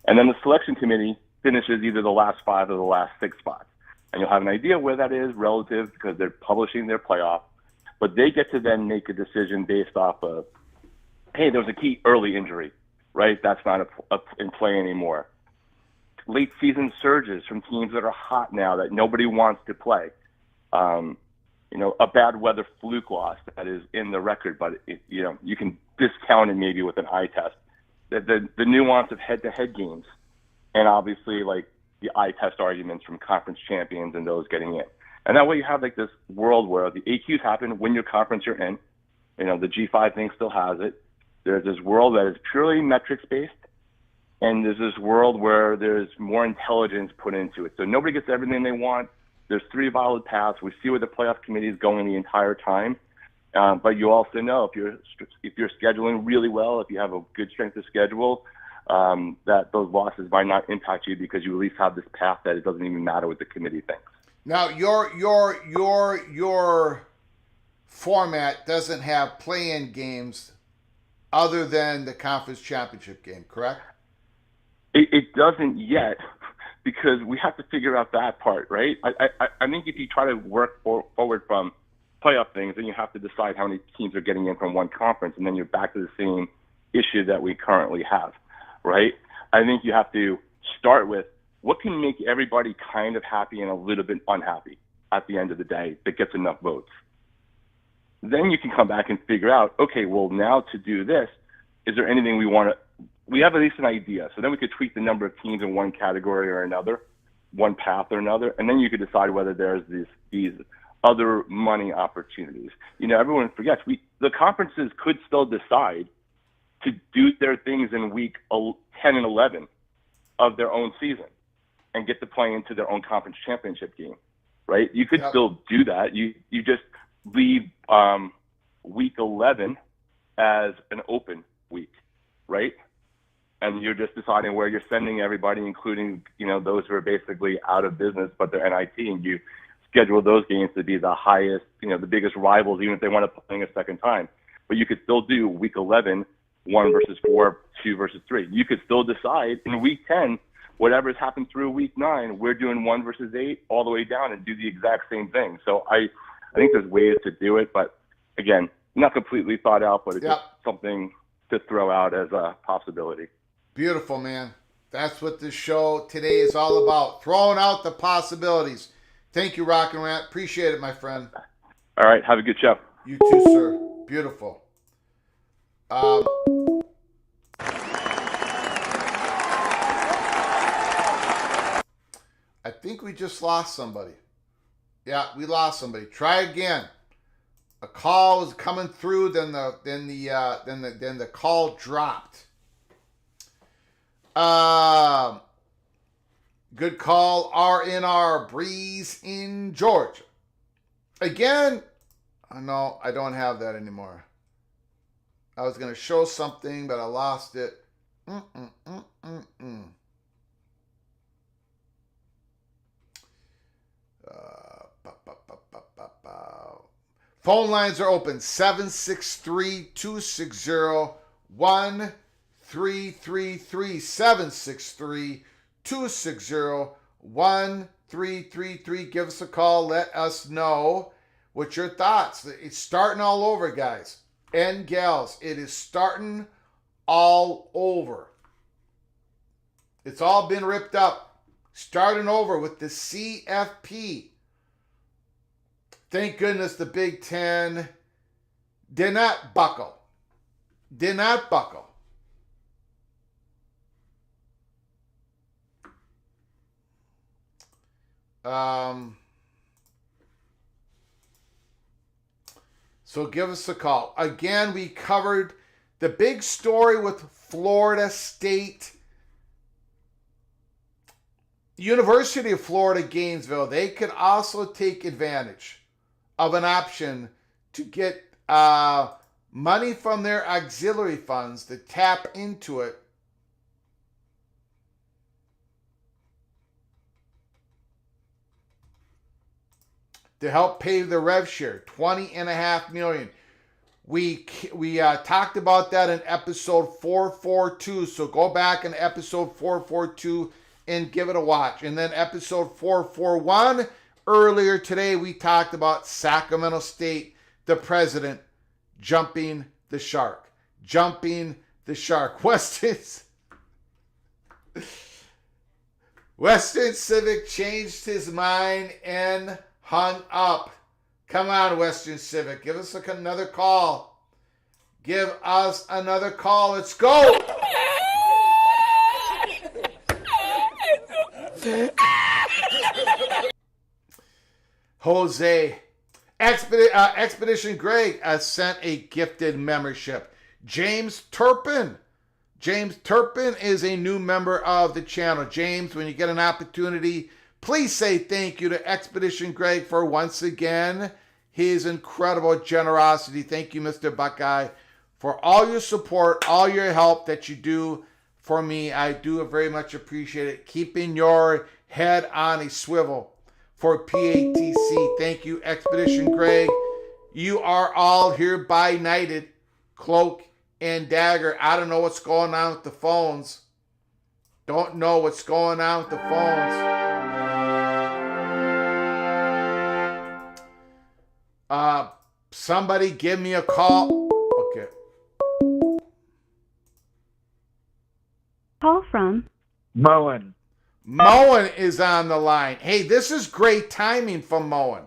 And then the selection committee finishes either the last 5 or the last 6 spots. And you'll have an idea where that is relative, because they're publishing their playoff. But they get to then make a decision based off of, hey, there was a key early injury, right? That's not in play anymore. Late season surges from teams that are hot now that nobody wants to play. A bad weather fluke loss that is in the record, but you can discount it maybe with an eye test. The nuance of head-to-head games, and obviously like the eye test arguments from conference champions and those getting in. And that way you have like this world where the AQs happen when your conference you're in. The G5 thing still has it. There's this world that is purely metrics-based, and there's this world where there's more intelligence put into it. So nobody gets everything they want. There's 3 valid paths. We see where the playoff committee is going the entire time. But you also know if you're scheduling really well, if you have a good strength of schedule, that those losses might not impact you, because you at least have this path that it doesn't even matter what the committee thinks. Now your format doesn't have play-in games other than the conference championship game, correct? It doesn't yet, because we have to figure out that part, right? I think if you try to work forward from playoff things, then you have to decide how many teams are getting in from one conference, and then you're back to the same issue that we currently have, right? I think you have to start with what can make everybody kind of happy and a little bit unhappy at the end of the day that gets enough votes. Then you can come back and figure out, okay, well, now to do this, is there anything we have at least an idea. So then we could tweak the number of teams in one category or another, one path or another, and then you could decide whether there's these other money opportunities. Everyone forgets, the conferences could still decide to do their things in week 10 and 11 of their own season and get to play into their own conference championship game, right? You could still do that. You just leave week 11 as an open week, right? And you're just deciding where you're sending everybody, including, those who are basically out of business, but they're NIT, and you schedule those games to be the highest, the biggest rivals, even if they want to play a second time. But you could still do week 11, 1 versus 4, 2 versus 3. You could still decide in week 10, whatever's happened through week 9, we're doing 1 versus 8 all the way down and do the exact same thing. So I think there's ways to do it, but again, not completely thought out, but it's just something to throw out as a possibility. Beautiful, man. That's what this show today is all about, throwing out the possibilities. Thank you, Rock and Rant. Appreciate it, my friend. All right. Have a good show. You too, sir. Beautiful. think we just lost somebody. Yeah, we lost somebody. Try again. A call was coming through, then the call dropped. Good call, RNR Breeze in Georgia. Again, no, I don't have that anymore. I was going to show something, but I lost it. Phone lines are open. 763-260-1333. 763-260-1333. Give us a call. Let us know what your thoughts. It's starting all over, guys and gals. It is starting all over. It's all been ripped up. Starting over with the CFP. Thank goodness the Big Ten did not buckle. Did not buckle. So give us a call. Again, we covered the big story with Florida State. University of Florida, Gainesville. They could also take advantage of an option to get money from their auxiliary funds to tap into it to help pay the rev share, $20.5 million. We talked about that in episode 442, so go back in episode 442 and give it a watch. And then episode 441, earlier today, we talked about Sacramento State, the president, jumping the shark. Jumping the shark. Western Civic changed his mind and hung up. Come on, Western Civic. Give us another call. Give us another call. Let's go. Jose. Expedition Greg sent a gifted membership. James Turpin. James Turpin is a new member of the channel. James, when you get an opportunity, please say thank you to Expedition Greg for once again his incredible generosity. Thank you, Mr. Buckeye, for all your support, all your help that you do for me. I do very much appreciate it. Keeping your head on a swivel for PATC. Thank you, Expedition Greg. You are all hereby knighted, cloak and dagger. I don't know what's going on with the phones. Don't know what's going on with the phones. Somebody give me a call. Okay. Call from Moen. Moen is on the line. Hey, this is great timing from Moen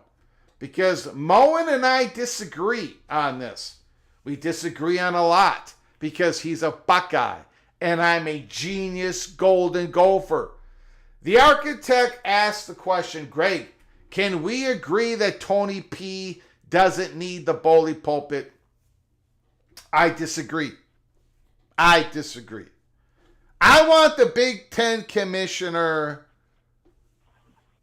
because Moen and I disagree on this. We disagree on a lot because he's a Buckeye and I'm a genius Golden Gopher. The architect asked the question, Greg, can we agree that Tony P doesn't need the bully pulpit? I disagree. I want the Big Ten commissioner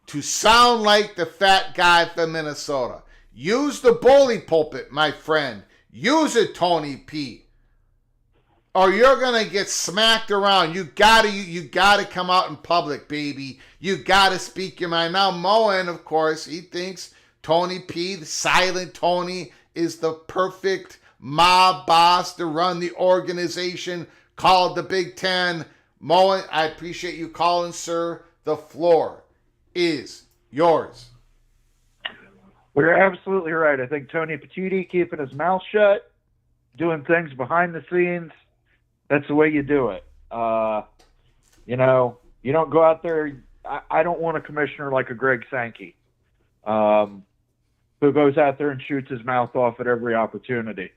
to sound like the fat guy from Minnesota. Use the bully pulpit, my friend. Use it, Tony P. Or you're gonna get smacked around. You gotta come out in public, baby. You gotta speak your mind. Now Moen, of course, he thinks Tony P, the silent Tony, is the perfect mob boss to run the organization called the Big Ten. Moen, I appreciate you calling, sir. The floor is yours. Well, you're absolutely right. I think Tony Petiti keeping his mouth shut, doing things behind the scenes, that's the way you do it. You don't go out there. I don't want a commissioner like a Greg Sankey, who goes out there and shoots his mouth off at every opportunity.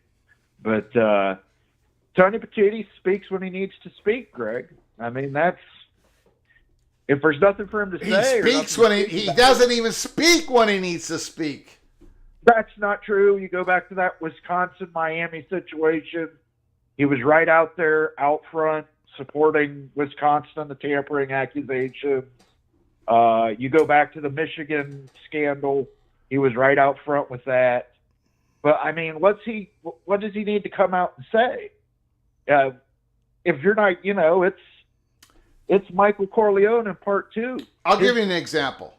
But Tony Petiti speaks when he needs to speak, Greg. I mean, if there's nothing for him to He say, speaks when he doesn't even speak when he needs to speak. That's not true. You go back to that Wisconsin-Miami situation. He was right out there, out front, supporting Wisconsin on the tampering accusations. You go back to the Michigan scandal. He was right out front with that. But, I mean, what does he need to come out and say? If you're not, it's Michael Corleone in part 2. I'll give you an example.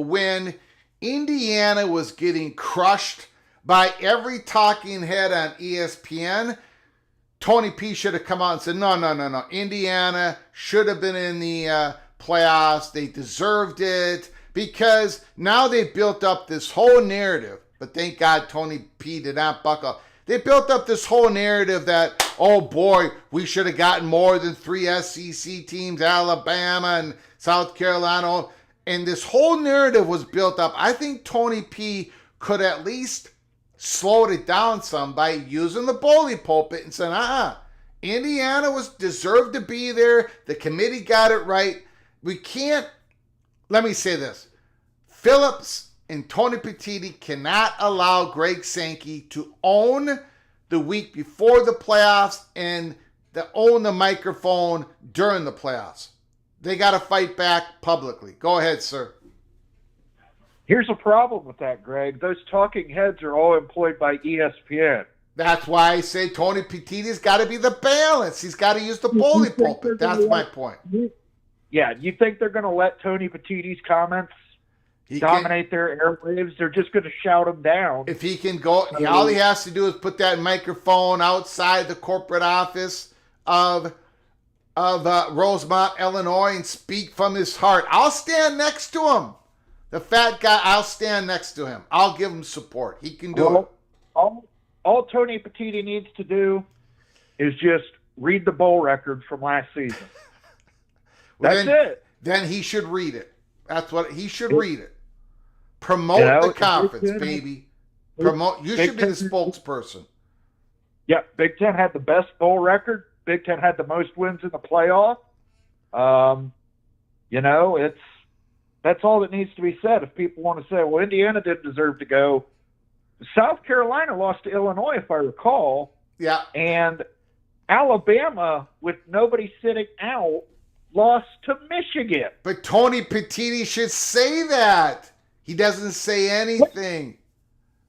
When Indiana was getting crushed by every talking head on ESPN, Tony P should have come out and said, no. Indiana should have been in the playoffs. They deserved it. Because now they built up this whole narrative. But thank God Tony P did not buckle. They built up this whole narrative that, oh boy, we should have gotten more than 3 SEC teams, Alabama and South Carolina. And this whole narrative was built up. I think Tony P could at least slowed it down some by using the bully pulpit and saying, Indiana deserved to be there. The committee got it right. Let me say this. Phillips and Tony Petitti cannot allow Greg Sankey to own the week before the playoffs and to own the microphone during the playoffs. They got to fight back publicly. Go ahead, sir. Here's a problem with that, Greg. Those talking heads are all employed by ESPN. That's why I say Tony Petitti's got to be the balance. He's got to use the bully pulpit. That's my point. Yeah, you think they're going to let Tony Petitti's comments dominate their airwaves? They're just going to shout him down. If he can go, all he has to do is put that microphone outside the corporate office of Rosemont, Illinois, and speak from his heart. I'll stand next to him. The fat guy, I'll stand next to him. I'll give him support. He can do it. All Tony Petitti needs to do is just read the bowl record from last season. That's it. Then he should read it. That's what he should read it. Promote the conference, baby. You should be the spokesperson. Yeah, Big Ten had the best bowl record. Big Ten had the most wins in the playoff. That's all that needs to be said. If people want to say, well, Indiana didn't deserve to go. South Carolina lost to Illinois, if I recall. Yeah. And Alabama, with nobody sitting out, lost to Michigan. But Tony Petitti should say that. He doesn't say anything.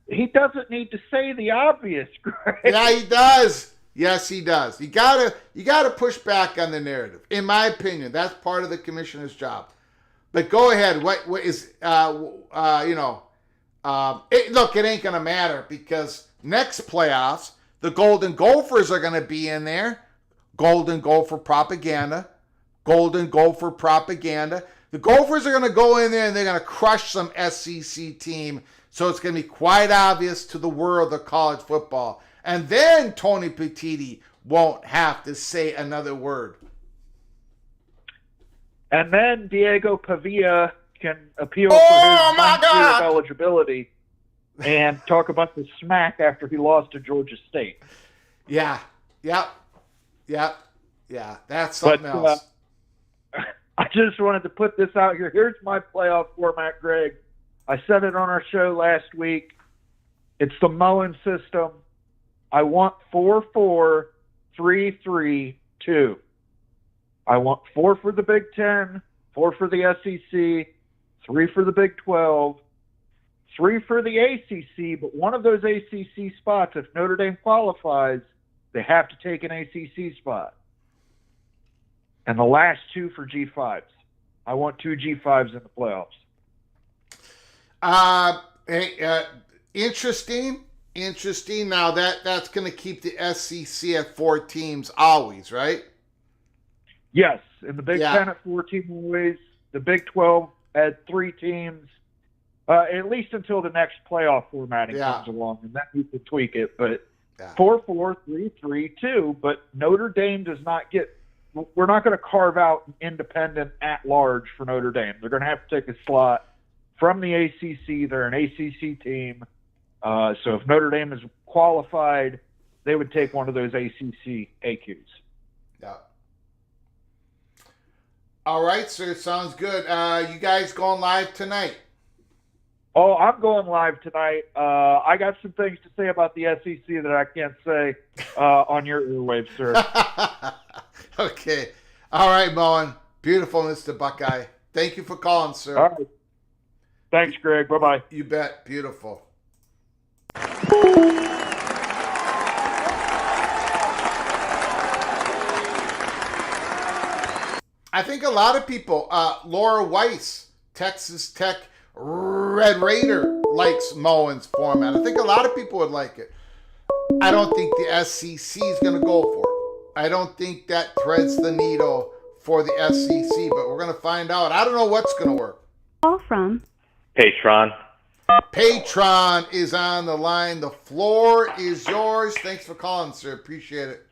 He doesn't need to say the obvious, Greg. Yeah, he does. Yes, he does. You gotta push back on the narrative. In my opinion, that's part of the commissioner's job. But go ahead. What is it ain't gonna matter because next playoffs, the Golden Gophers are gonna be in there. Golden Gopher propaganda. Golden Gopher propaganda. The Gophers are gonna go in there and they're gonna crush some SEC team. So it's gonna be quite obvious to the world of college football. And then Tony Petitti won't have to say another word. And then Diego Pavia can appeal for his 1 year of eligibility and talk about the smack after he lost to Georgia State. Yeah. That's something else. I just wanted to put this out here. Here's my playoff format, Greg. I said it on our show last week. It's the Mullen system. I want 4-4, 3-3-2. I want 4 for the Big Ten, 4 for the SEC, 3 for the Big 12, 3 for the ACC, but one of those ACC spots, if Notre Dame qualifies, they have to take an ACC spot. And the last 2 for G5s. I want 2 G5s in the playoffs. Interesting. Now that's going to keep the SEC at 4 teams always, right? Yes, in the Big Ten at 4 teams always. The Big 12 at 3 teams, at least until the next playoff formatting comes along, and then we can tweak it. But 4-4, 3-3-2. But Notre Dame does not get. We're not going to carve out an independent at large for Notre Dame. They're going to have to take a slot from the ACC. They're an ACC team. So if Notre Dame is qualified, they would take one of those ACC AQs. Yeah. All right, sir. Sounds good. You guys going live tonight? Oh, I'm going live tonight. I got some things to say about the SEC that I can't say on your airwaves, sir. Okay. All right, Moen. Beautiful, Mr. Buckeye. Thank you for calling, sir. All right. Thanks, Greg. Bye-bye. You bet. Beautiful. I think a lot of people, Laura Weiss, Texas Tech Red Raider, likes Moen's format. I think a lot of people would like it. I don't think the SEC is going to go for it. I don't think that threads the needle for the SEC, but we're going to find out. I don't know what's going to work. Call from Patron. Patron is on the line. The floor is yours. Thanks for calling, sir. Appreciate it.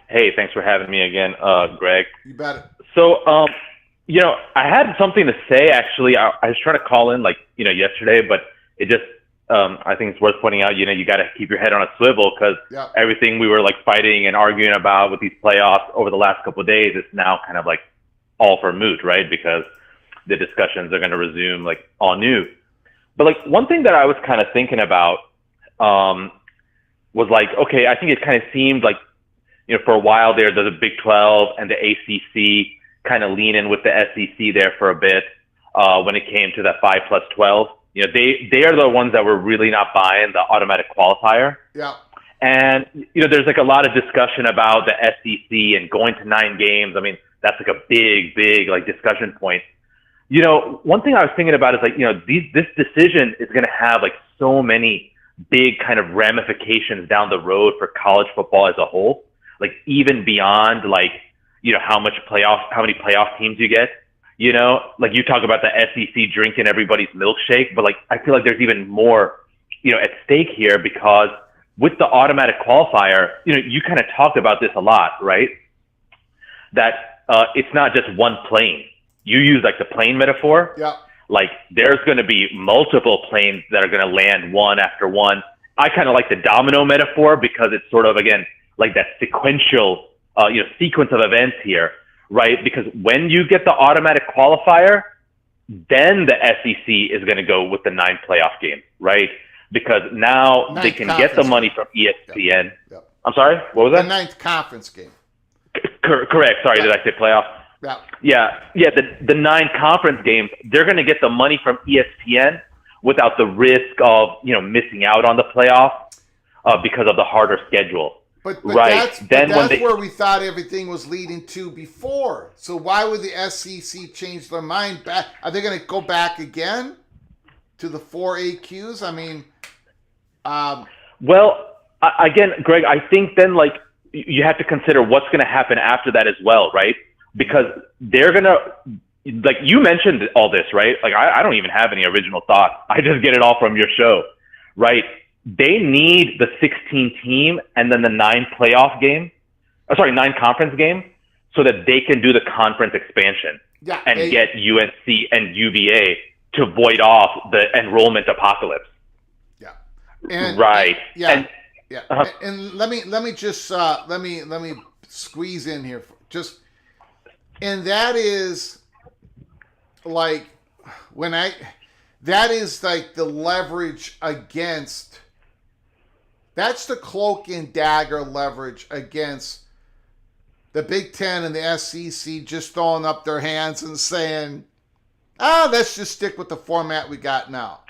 Hey, thanks for having me again, Greg. You bet it. So, I had something to say, actually. I was trying to call in, yesterday, but it just, I think it's worth pointing out, you got to keep your head on a swivel because everything we were, fighting and arguing about with these playoffs over the last couple of days is now kind of, all for moot, right? Because the discussions are going to resume, all new. But, one thing that I was kind of thinking about was, okay, I think it kind of seemed for a while there, the Big 12 and the ACC kind of lean in with the SEC there for a bit when it came to that 5+12. They are the ones that were really not buying the automatic qualifier. Yeah. And, there's a lot of discussion about the SEC and going to 9 games. I mean, that's a big discussion point. One thing I was thinking about is this decision is going to have so many big kind of ramifications down the road for college football as a whole. Even beyond how many playoff teams you get, you talk about the SEC drinking everybody's milkshake, but I feel there's even more, at stake here because with the automatic qualifier, you kind of talked about this a lot, right? That it's not just one plane. You use the plane metaphor. Yeah. There's going to be multiple planes that are going to land one after one. I kind of like the domino metaphor because it's sort of, again, that sequential, sequence of events here, right? Because when you get the automatic qualifier, then the SEC is going to go with the 9 playoff game, right? Because now they can get the money from ESPN. Yep. I'm sorry, what was that? The 9th conference game. Correct. Sorry, did I say playoff? Yeah. Yeah. The 9 conference games, they're going to get the money from ESPN without the risk of missing out on the playoff because of the harder schedule. But right. that's where we thought everything was leading to before. So why would the SEC change their mind back? Are they going to go back again to the 4 AQs? I mean, again, Greg, I think then you have to consider what's going to happen after that as well, right? Because they're going to, you mentioned all this, right? I don't even have any original thoughts. I just get it all from your show, right? They need the 16 team and then the 9 playoff game, 9 conference game, so that they can do the conference expansion and get UNC and UVA to void off the enrollment apocalypse. Yeah. And, right. And let me just let me squeeze in here and that is that is the leverage against. That's the cloak and dagger leverage against the Big Ten and the SEC just throwing up their hands and saying, let's just stick with the format we got now.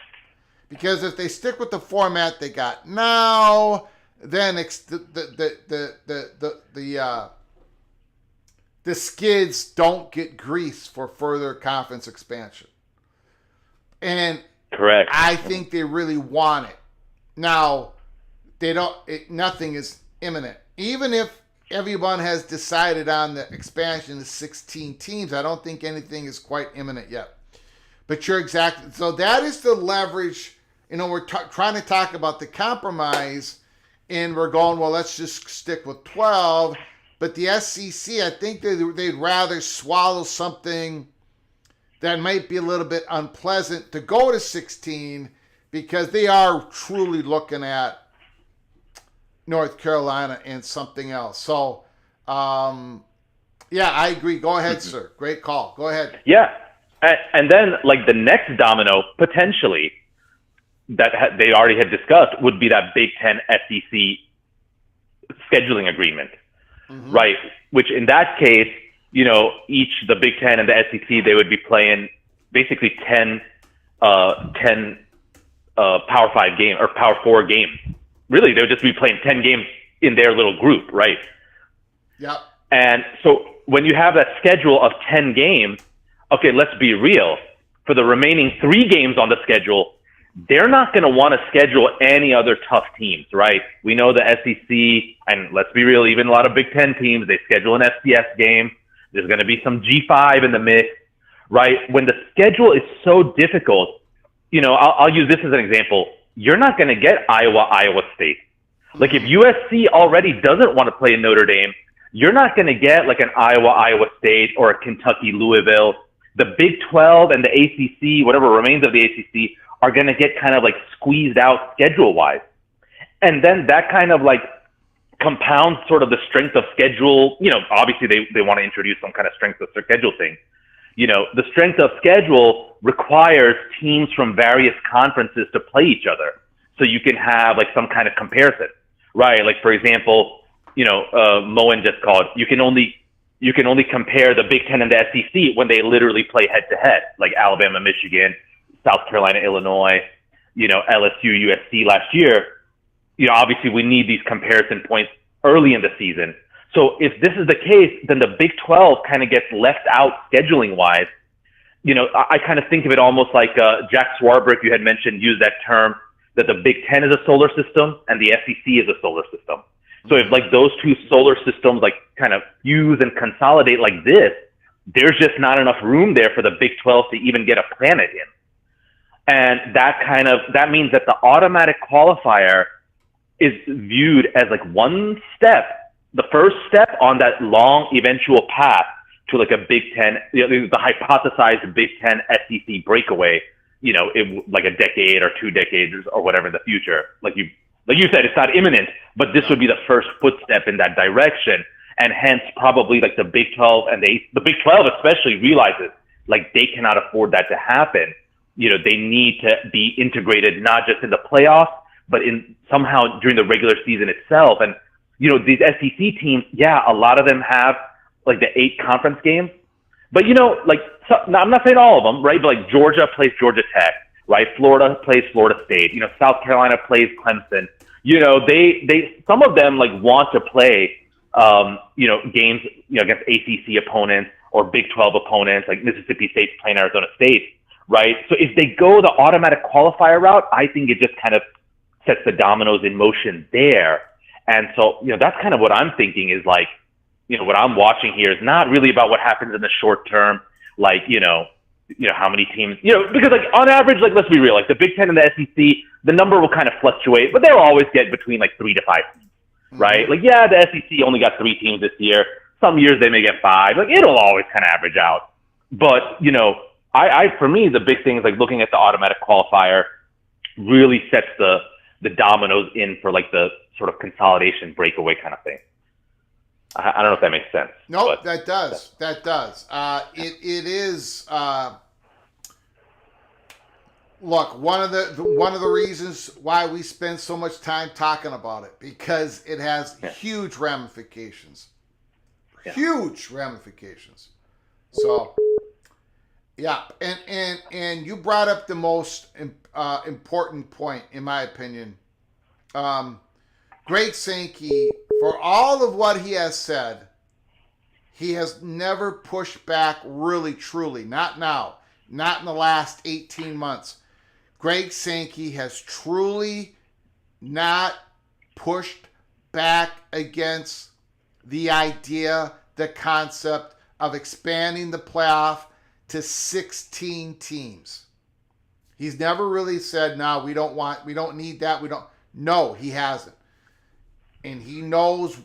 Because if they stick with the format they got now, then the skids don't get greased for further conference expansion. And correct. I think they really want it. Now, nothing is imminent. Even if everyone has decided on the expansion to 16 teams, I don't think anything is quite imminent yet. But you're exactly, so that is the leverage. We're trying to talk about the compromise, and we're going, well, let's just stick with 12. But the SEC, I think they'd rather swallow something that might be a little bit unpleasant to go to 16 because they are truly looking at North Carolina and something else. So Yeah, I agree. Go ahead, sir. Great call. Go ahead. Yeah. And then, like, the next domino, potentially, they already had discussed, would be that Big Ten SEC scheduling agreement, right? Which in that case, each, the Big Ten and the SEC, they would be playing basically 10 Power 5 game or Power 4 games. Really, they would just be playing 10 games in their little group, right? Yep. And so when you have that schedule of 10 games, okay, let's be real. For the remaining 3 games on the schedule, they're not going to want to schedule any other tough teams, right? We know the SEC, and let's be real, even a lot of Big Ten teams, they schedule an FCS game. There's going to be some G5 in the mix, right? When the schedule is so difficult, I'll use this as an example. You're not going to get Iowa State. Like, if USC already doesn't want to play in Notre Dame, you're not going to get like an Iowa State or a Kentucky Louisville. The Big 12 and the ACC, whatever remains of the ACC, are going to get kind of like squeezed out schedule-wise. And then that kind of like compounds sort of the strength of schedule. Obviously they want to introduce some kind of strength of schedule thing. The strength of schedule requires teams from various conferences to play each other. So you can have like some kind of comparison, right? Like, for example, Moen just called, you can only compare the Big Ten and the SEC when they literally play head to head, like Alabama, Michigan, South Carolina, Illinois, LSU, USC last year. Obviously we need these comparison points early in the season. So if this is the case, then the Big 12 kind of gets left out scheduling wise. I kind of think of it almost like Jack Swarbrick, you had mentioned, used that term that the Big 10 is a solar system and the SEC is a solar system. So if like those two solar systems like kind of fuse and consolidate like this, there's just not enough room there for the Big 12 to even get a planet in. And that means that the automatic qualifier is viewed as like one step, the first step on that long eventual path to like a Big Ten, the hypothesized Big Ten SEC breakaway, like a decade or 2 decades or whatever in the future. Like you said, it's not imminent, but this would be the first footstep in that direction. And hence probably like the Big 12 and the Big 12 especially realizes like they cannot afford that to happen. They need to be integrated, not just in the playoffs, but in somehow during the regular season itself. And, these SEC teams, yeah, a lot of them have like the 8 conference games, but I'm not saying all of them, right? But like Georgia plays Georgia Tech, right? Florida plays Florida State, South Carolina plays Clemson. They some of them like want to play, games, against ACC opponents or Big 12 opponents, like Mississippi State's playing Arizona State. Right. So if they go the automatic qualifier route, I think it just kind of sets the dominoes in motion there. And so, that's kind of what I'm thinking is like, what I'm watching here is not really about what happens in the short term. Like, how many teams, because like on average, like, let's be real, like the Big Ten and the SEC, the number will kind of fluctuate, but they'll always get between like 3 to 5 teams. Right. Like, yeah, the SEC only got 3 teams this year. Some years they may get 5. Like, it'll always kind of average out. But, for me, the big thing is like looking at the automatic qualifier really sets the dominoes in for like the sort of consolidation breakaway kind of thing. I don't know if that makes sense. No, that does. That does. It is. Look, one of the reasons why we spend so much time talking about it, because it has huge ramifications. Yeah. Huge ramifications. So. Yeah, and you brought up the most important point, in my opinion. Greg Sankey, for all of what he has said, he has never pushed back really, truly. Not now. Not in the last 18 months. Greg Sankey has truly not pushed back against the idea, the concept of expanding the playoff to 16 teams. He's never really said, no, we don't need that. No, he hasn't. And he knows,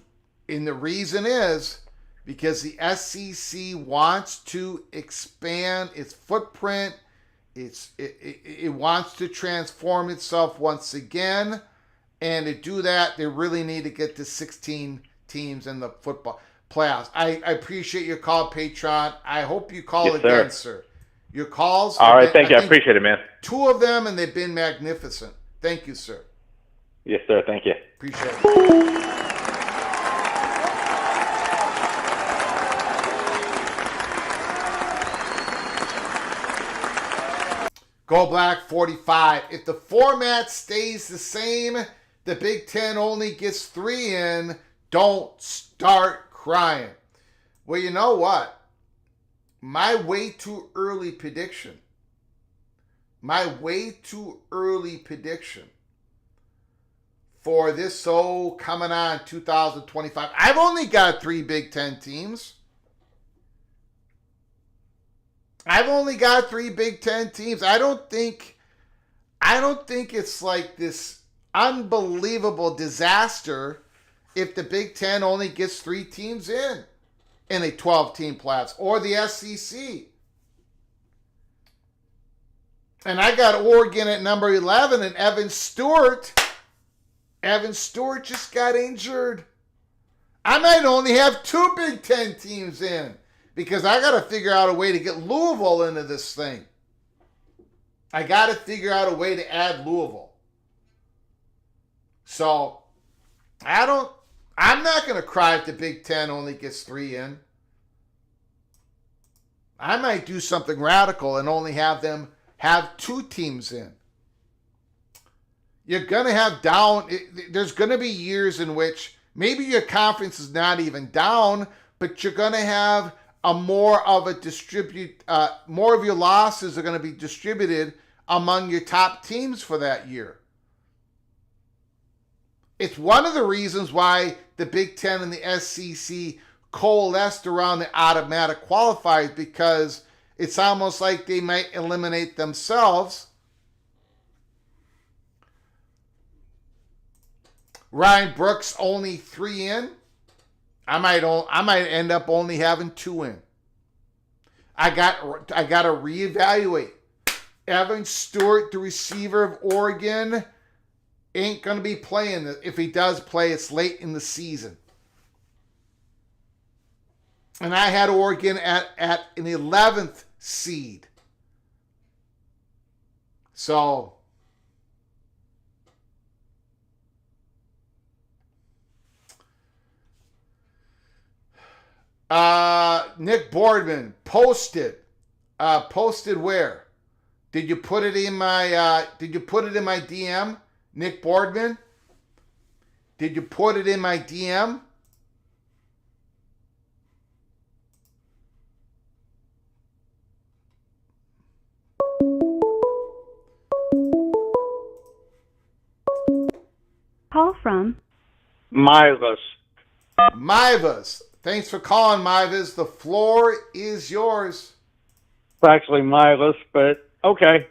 and the reason is because the SEC wants to expand its footprint. It wants to transform itself once again. And to do that, they really need to get to 16 teams in the football. playoffs. I appreciate your call, Patron. I hope you call Yes, again, sir. Your calls. All right, thank you. I think appreciate it, man. 2 of them, and they've been magnificent. Thank you, sir. Yes, sir. Thank you. Appreciate it. Go Black 45. If the format stays the same, the Big Ten only gets 3 in. Don't start crying. Well, you know what? My way too early prediction for this coming on 2025. I've only got 3 Big Ten teams. I don't think it's like this unbelievable disaster if the Big Ten only gets 3 teams in a 12-team playoffs, or the SEC. And I got Oregon at number 11, and Evan Stewart just got injured. I might only have 2 Big Ten teams in, because I got to figure out a way to get Louisville into this thing. I got to figure out a way to add Louisville. So, I'm not going to cry if the Big Ten only gets 3 in. I might do something radical and only have them have 2 teams in. You're going to have there's going to be years in which maybe your conference is not even down, but you're going to have more of your losses are going to be distributed among your top teams for that year. It's one of the reasons why the Big Ten and the SEC coalesced around the automatic qualifiers, because it's almost like they might eliminate themselves. Ryan Brooks only 3 in. I might end up only having 2 in. I got to reevaluate. Evan Stewart, the receiver of Oregon, ain't going to be playing. If he does play, it's late in the season. And I had Oregon at an 11th seed. So, Nick Boardman posted where? Did you put it in my DM, Nick Boardman? Did you put it in my DM? Call from Mivas. Thanks for calling, Mivas. The floor is yours. It's actually Mivas, but okay.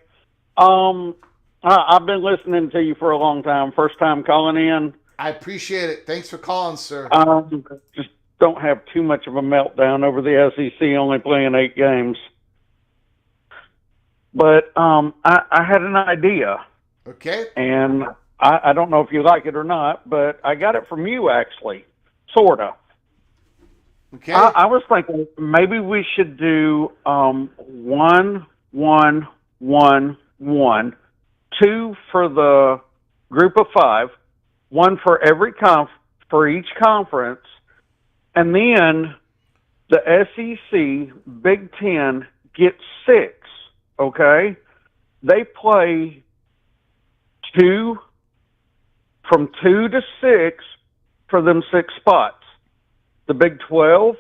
I've been listening to you for a long time. First time calling in. I appreciate it. Thanks for calling, sir. Just don't have too much of a meltdown over the SEC only playing 8 games. But I had an idea. Okay. And I don't know if you like it or not, but I got it from you, actually. Sort of. Okay. I was thinking maybe we should do 1, 1, 1, 1, 2 for the group of 5, 1 for for each conference, and then the SEC Big Ten gets 6. Okay, they play 2 from 2 to 6 for them 6 spots. The Big 12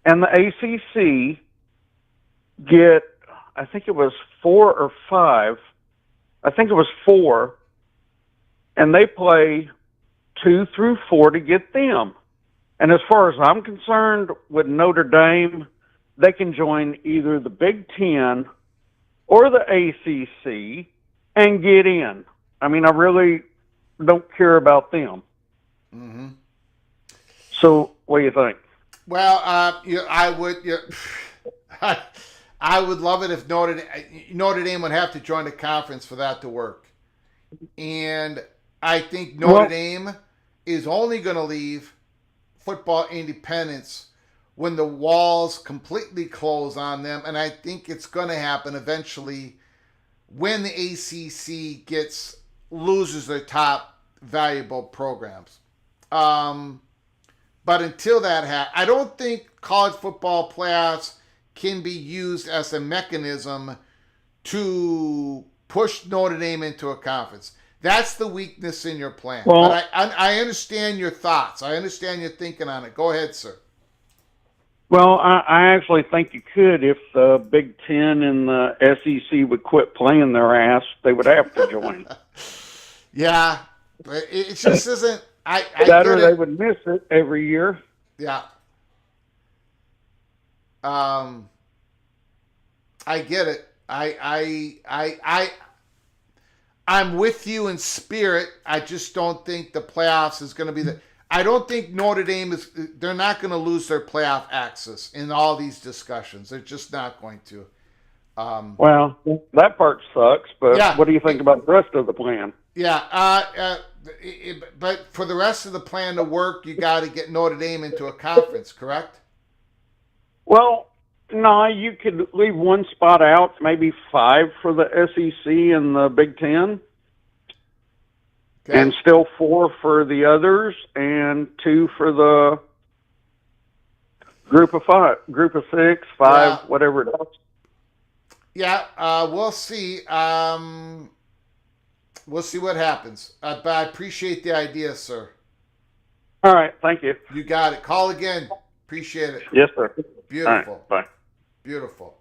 and the ACC get, I think it was 4 or 5. I think it was 4. And they play 2 through 4 to get them. And as far as I'm concerned, with Notre Dame, they can join either the Big 10 or the ACC and get in. I mean, I really don't care about them. Mm-hmm. So, what do you think? Well, I would love it if Notre Dame would have to join the conference for that to work. And I think Notre Dame is only going to leave football independence when the walls completely close on them, and I think it's going to happen eventually when the ACC loses their top valuable programs. But until that happens, I don't think college football playoffs can be used as a mechanism to push Notre Dame into a conference. That's the weakness in your plan. Well, but I understand your thoughts. I understand your thinking on it. Go ahead, sir. Well, I actually think you could if the Big Ten and the SEC would quit playing their ass. They would have to join. Yeah, but it just isn't. I That get or it. they would miss it every year. Yeah. I get it. I'm with you in spirit. I just don't think the playoffs is going to be the. I don't think Notre Dame is. They're not going to lose their playoff access in all these discussions. They're just not going to. Well, that part sucks. But Yeah. what do you think about the rest of the plan? Yeah. But for the rest of the plan to work, you got to get Notre Dame into a conference, correct? Well, no, you could leave one spot out, maybe 5 for the SEC and the Big Ten, Okay. and still 4 for the others, and 2 for the group of 6, 5, Yeah. whatever it is. Yeah, we'll see. We'll see what happens. But I appreciate the idea, sir. All right, thank you. You got it. Call again. Appreciate it. Yes, sir. Beautiful. All right, bye. Beautiful.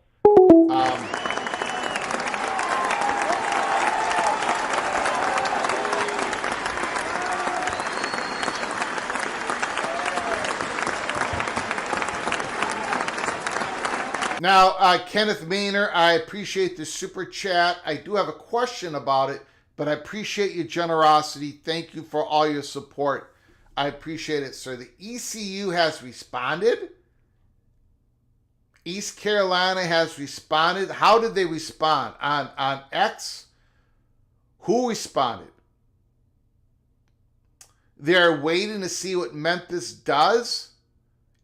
Now, Kenneth Maynor, I appreciate the super chat. I do have a question about it, but I appreciate your generosity. Thank you for all your support. I appreciate it, sir. The ECU has responded. East Carolina has responded. How did they respond? On X? Who responded? They're waiting to see what Memphis does.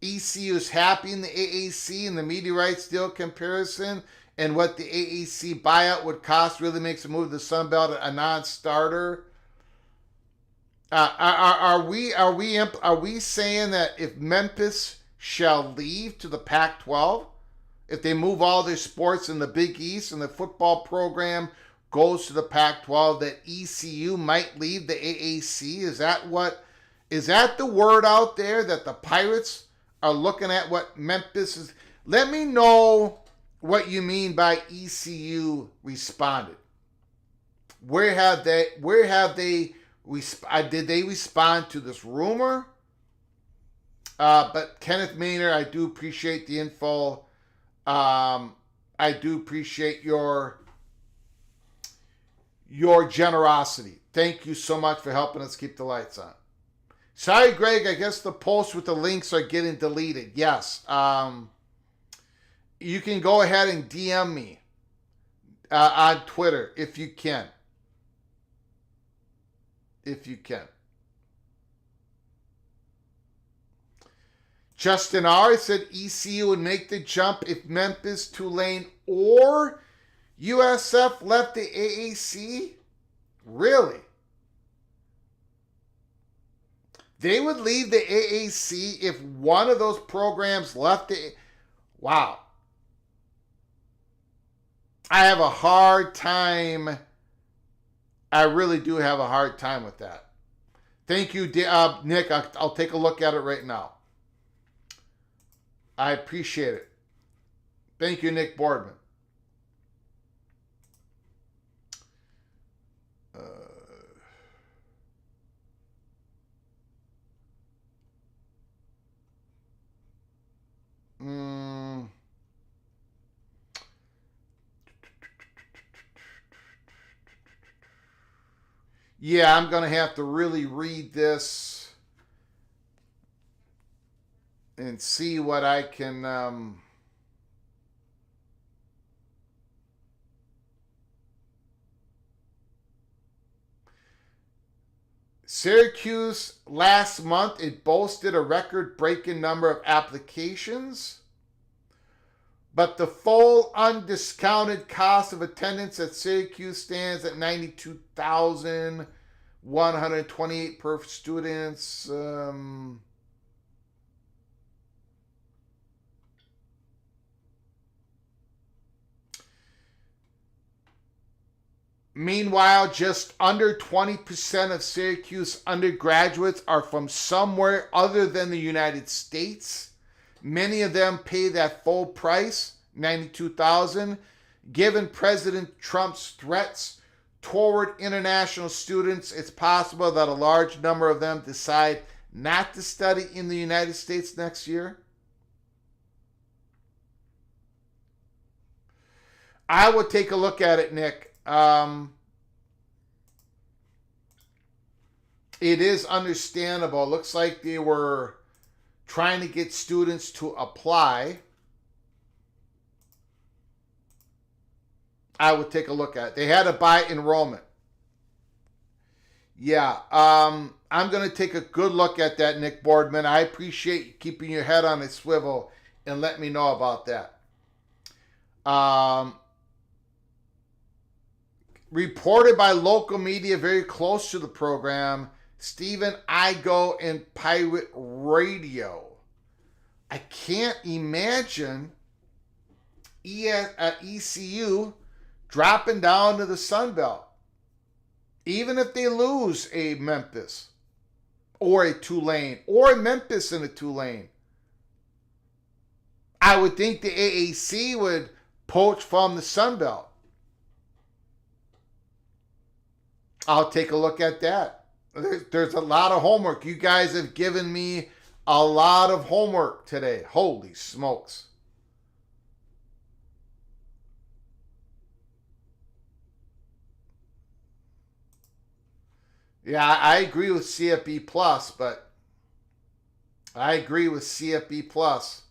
ECU is happy in the AAC and the media rights deal comparison, and what the AAC buyout would cost really makes a move to the Sun Belt a non-starter. Are we saying that if Memphis shall leave to the Pac-12, if they move all their sports in the Big East and the football program goes to the Pac-12, that ECU might leave the AAC? Is that the word out there, that the Pirates are looking at what Memphis is? Let me know what you mean by ECU responded. Did they respond to this rumor? But Kenneth Maynor, I do appreciate the info. I do appreciate your generosity. Thank you so much for helping us keep the lights on. Sorry, Greg, I guess the posts with the links are getting deleted. Yes. You can go ahead and DM me on Twitter if you can. If you can. Justin R. said ECU would make the jump if Memphis, Tulane, or USF left the AAC? Really? They would leave the AAC if one of those programs left the... Wow. I have a hard time. I really do have a hard time with that. Thank you, Nick. I'll take a look at it right now. I appreciate it. Thank you, Nick Boardman. Yeah, I'm going to have to really read this and see what I can... Syracuse last month, it boasted a record-breaking number of applications, but the full undiscounted cost of attendance at Syracuse stands at $92,128 per students. Meanwhile, just under 20% of Syracuse undergraduates are from somewhere other than the United States. Many of them pay that full price, $92,000. Given President Trump's threats toward international students, it's possible that a large number of them decide not to study in the United States next year. I would take a look at it, Nick. It is understandable. It looks like they were trying to get students to apply. I would take a look at it. They had to buy enrollment. Yeah, I'm going to take a good look at that, Nick Boardman. I appreciate you keeping your head on a swivel and let me know about that. Reported by local media very close to the program, Stephen Igo and Pirate Radio. I can't imagine ECU dropping down to the Sun Belt, even if they lose a Memphis or a Tulane or a Memphis and a Tulane. I would think the AAC would poach from the Sun Belt. I'll take a look at that. There's a lot of homework. You guys have given me a lot of homework today. Holy smokes. Yeah, I agree with CFP Plus, but I agree with CFP Plus.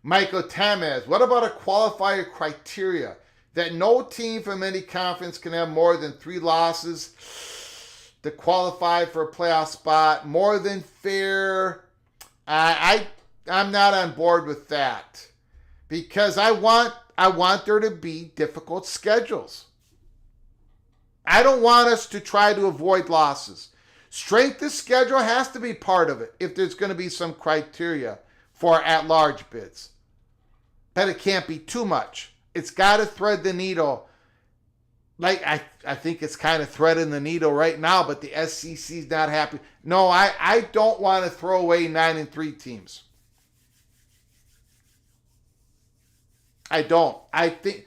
Michael Tamez, what about a qualifier criteria that no team from any conference can have more than 3 losses to qualify for a playoff spot? More than fair. I'm not on board with that because I want there to be difficult schedules. I don't want us to try to avoid losses. Strength of schedule has to be part of it if there's going to be some criteria for at-large bids. But it can't be too much. It's got to thread the needle. Like, I think it's kind of threading the needle right now, but the SEC's not happy. No, I don't want to throw away 9-3 teams. I don't. I think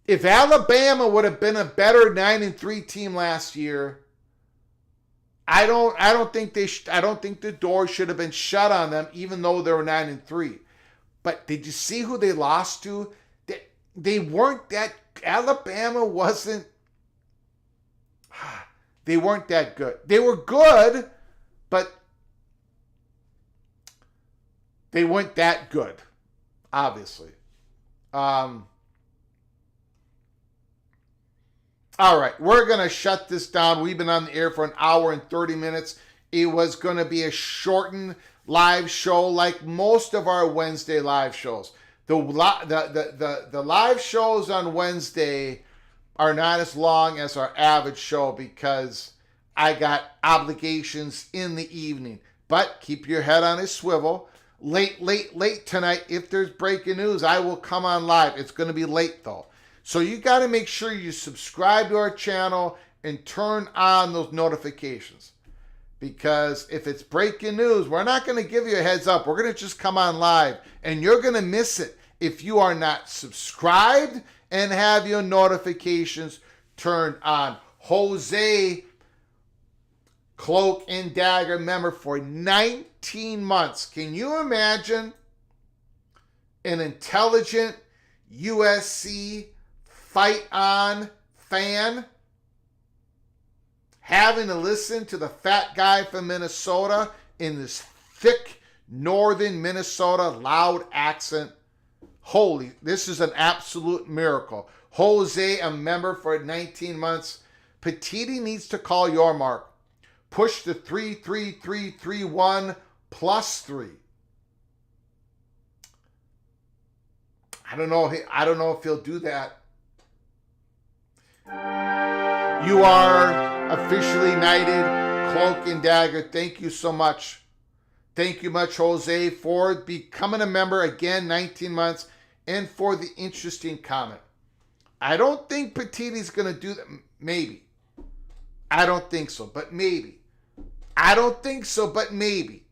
if Alabama would have been a better 9-3 team last year, I don't think the door should have been shut on them, even though they were 9-3. But did you see who they lost to? They weren't that. Alabama wasn't. They weren't that good. They were good, but they weren't that good. Obviously. All right, we're going to shut this down. We've been on the air for an hour and 30 minutes. It was going to be a shortened live show like most of our Wednesday live shows. The live shows on Wednesday are not as long as our average show because I got obligations in the evening. But keep your head on a swivel. Late tonight, if there's breaking news, I will come on live. It's going to be late, though. So you got to make sure you subscribe to our channel and turn on those notifications. Because if it's breaking news, we're not going to give you a heads up. We're going to just come on live. And you're going to miss it if you are not subscribed and have your notifications turned on. Jose, Cloak and Dagger member for 19 months. Can you imagine an intelligent USC fight on fan having to listen to the fat guy from Minnesota in this thick northern Minnesota loud accent? Holy, this is an absolute miracle. Jose, a member for 19 months. Petiti needs to call your mark. Push the 33331 plus 3. I don't know if he'll do that. You are officially knighted, Cloak and Dagger. Thank you so much. Thank you much, Jose, for becoming a member again, 19 months, and for the interesting comment. I don't think Petiti's going to do that. Maybe. I don't think so, but maybe. I don't think so, but maybe.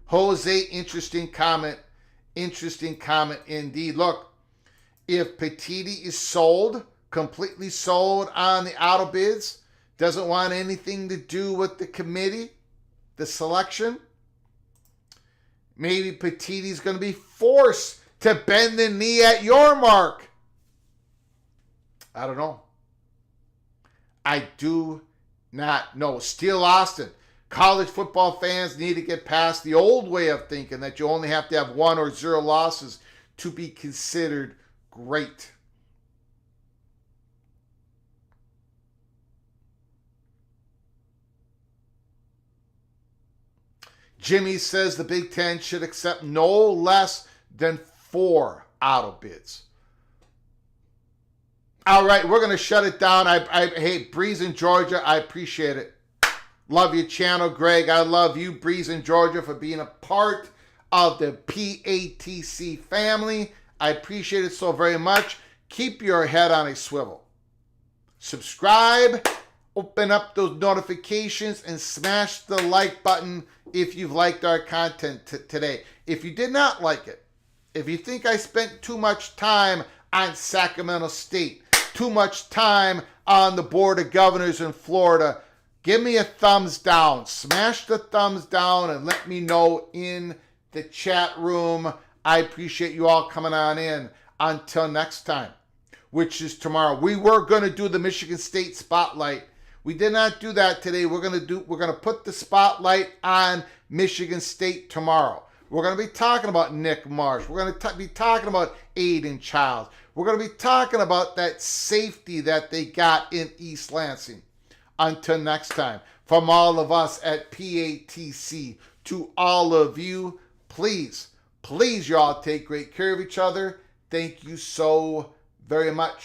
Jose, interesting comment. Interesting comment indeed. Look, if Petiti is sold, completely sold on the auto bids, doesn't want anything to do with the committee, the selection, maybe Petiti's going to be forced to bend the knee at your mark. I don't know. I do not know. Steel Austin. College football fans need to get past the old way of thinking that you only have to have 1 or 0 losses to be considered great. Jimmy says the Big Ten should accept no less than 4 auto bids. All right, we're going to shut it down. Hey, Breeze in Georgia, I appreciate it. Love your channel, Greg. I love you, Breeze in Georgia, for being a part of the PATC family. I appreciate it so very much. Keep your head on a swivel. Subscribe, open up those notifications, and smash the like button if you've liked our content today. If you did not like it, if you think I spent too much time on Sacramento State, too much time on the Board of Governors in Florida, give me a thumbs down. Smash the thumbs down and let me know in the chat room. I appreciate you all coming on in. Until next time, which is tomorrow. We were going to do the Michigan State Spotlight. We did not do that today. We're going to put the spotlight on Michigan State tomorrow. We're going to be talking about Nick Marsh. We're going to be talking about Aiden Childs. We're going to be talking about that safety that they got in East Lansing. Until next time, from all of us at PATC to all of you, please, y'all take great care of each other. Thank you so very much.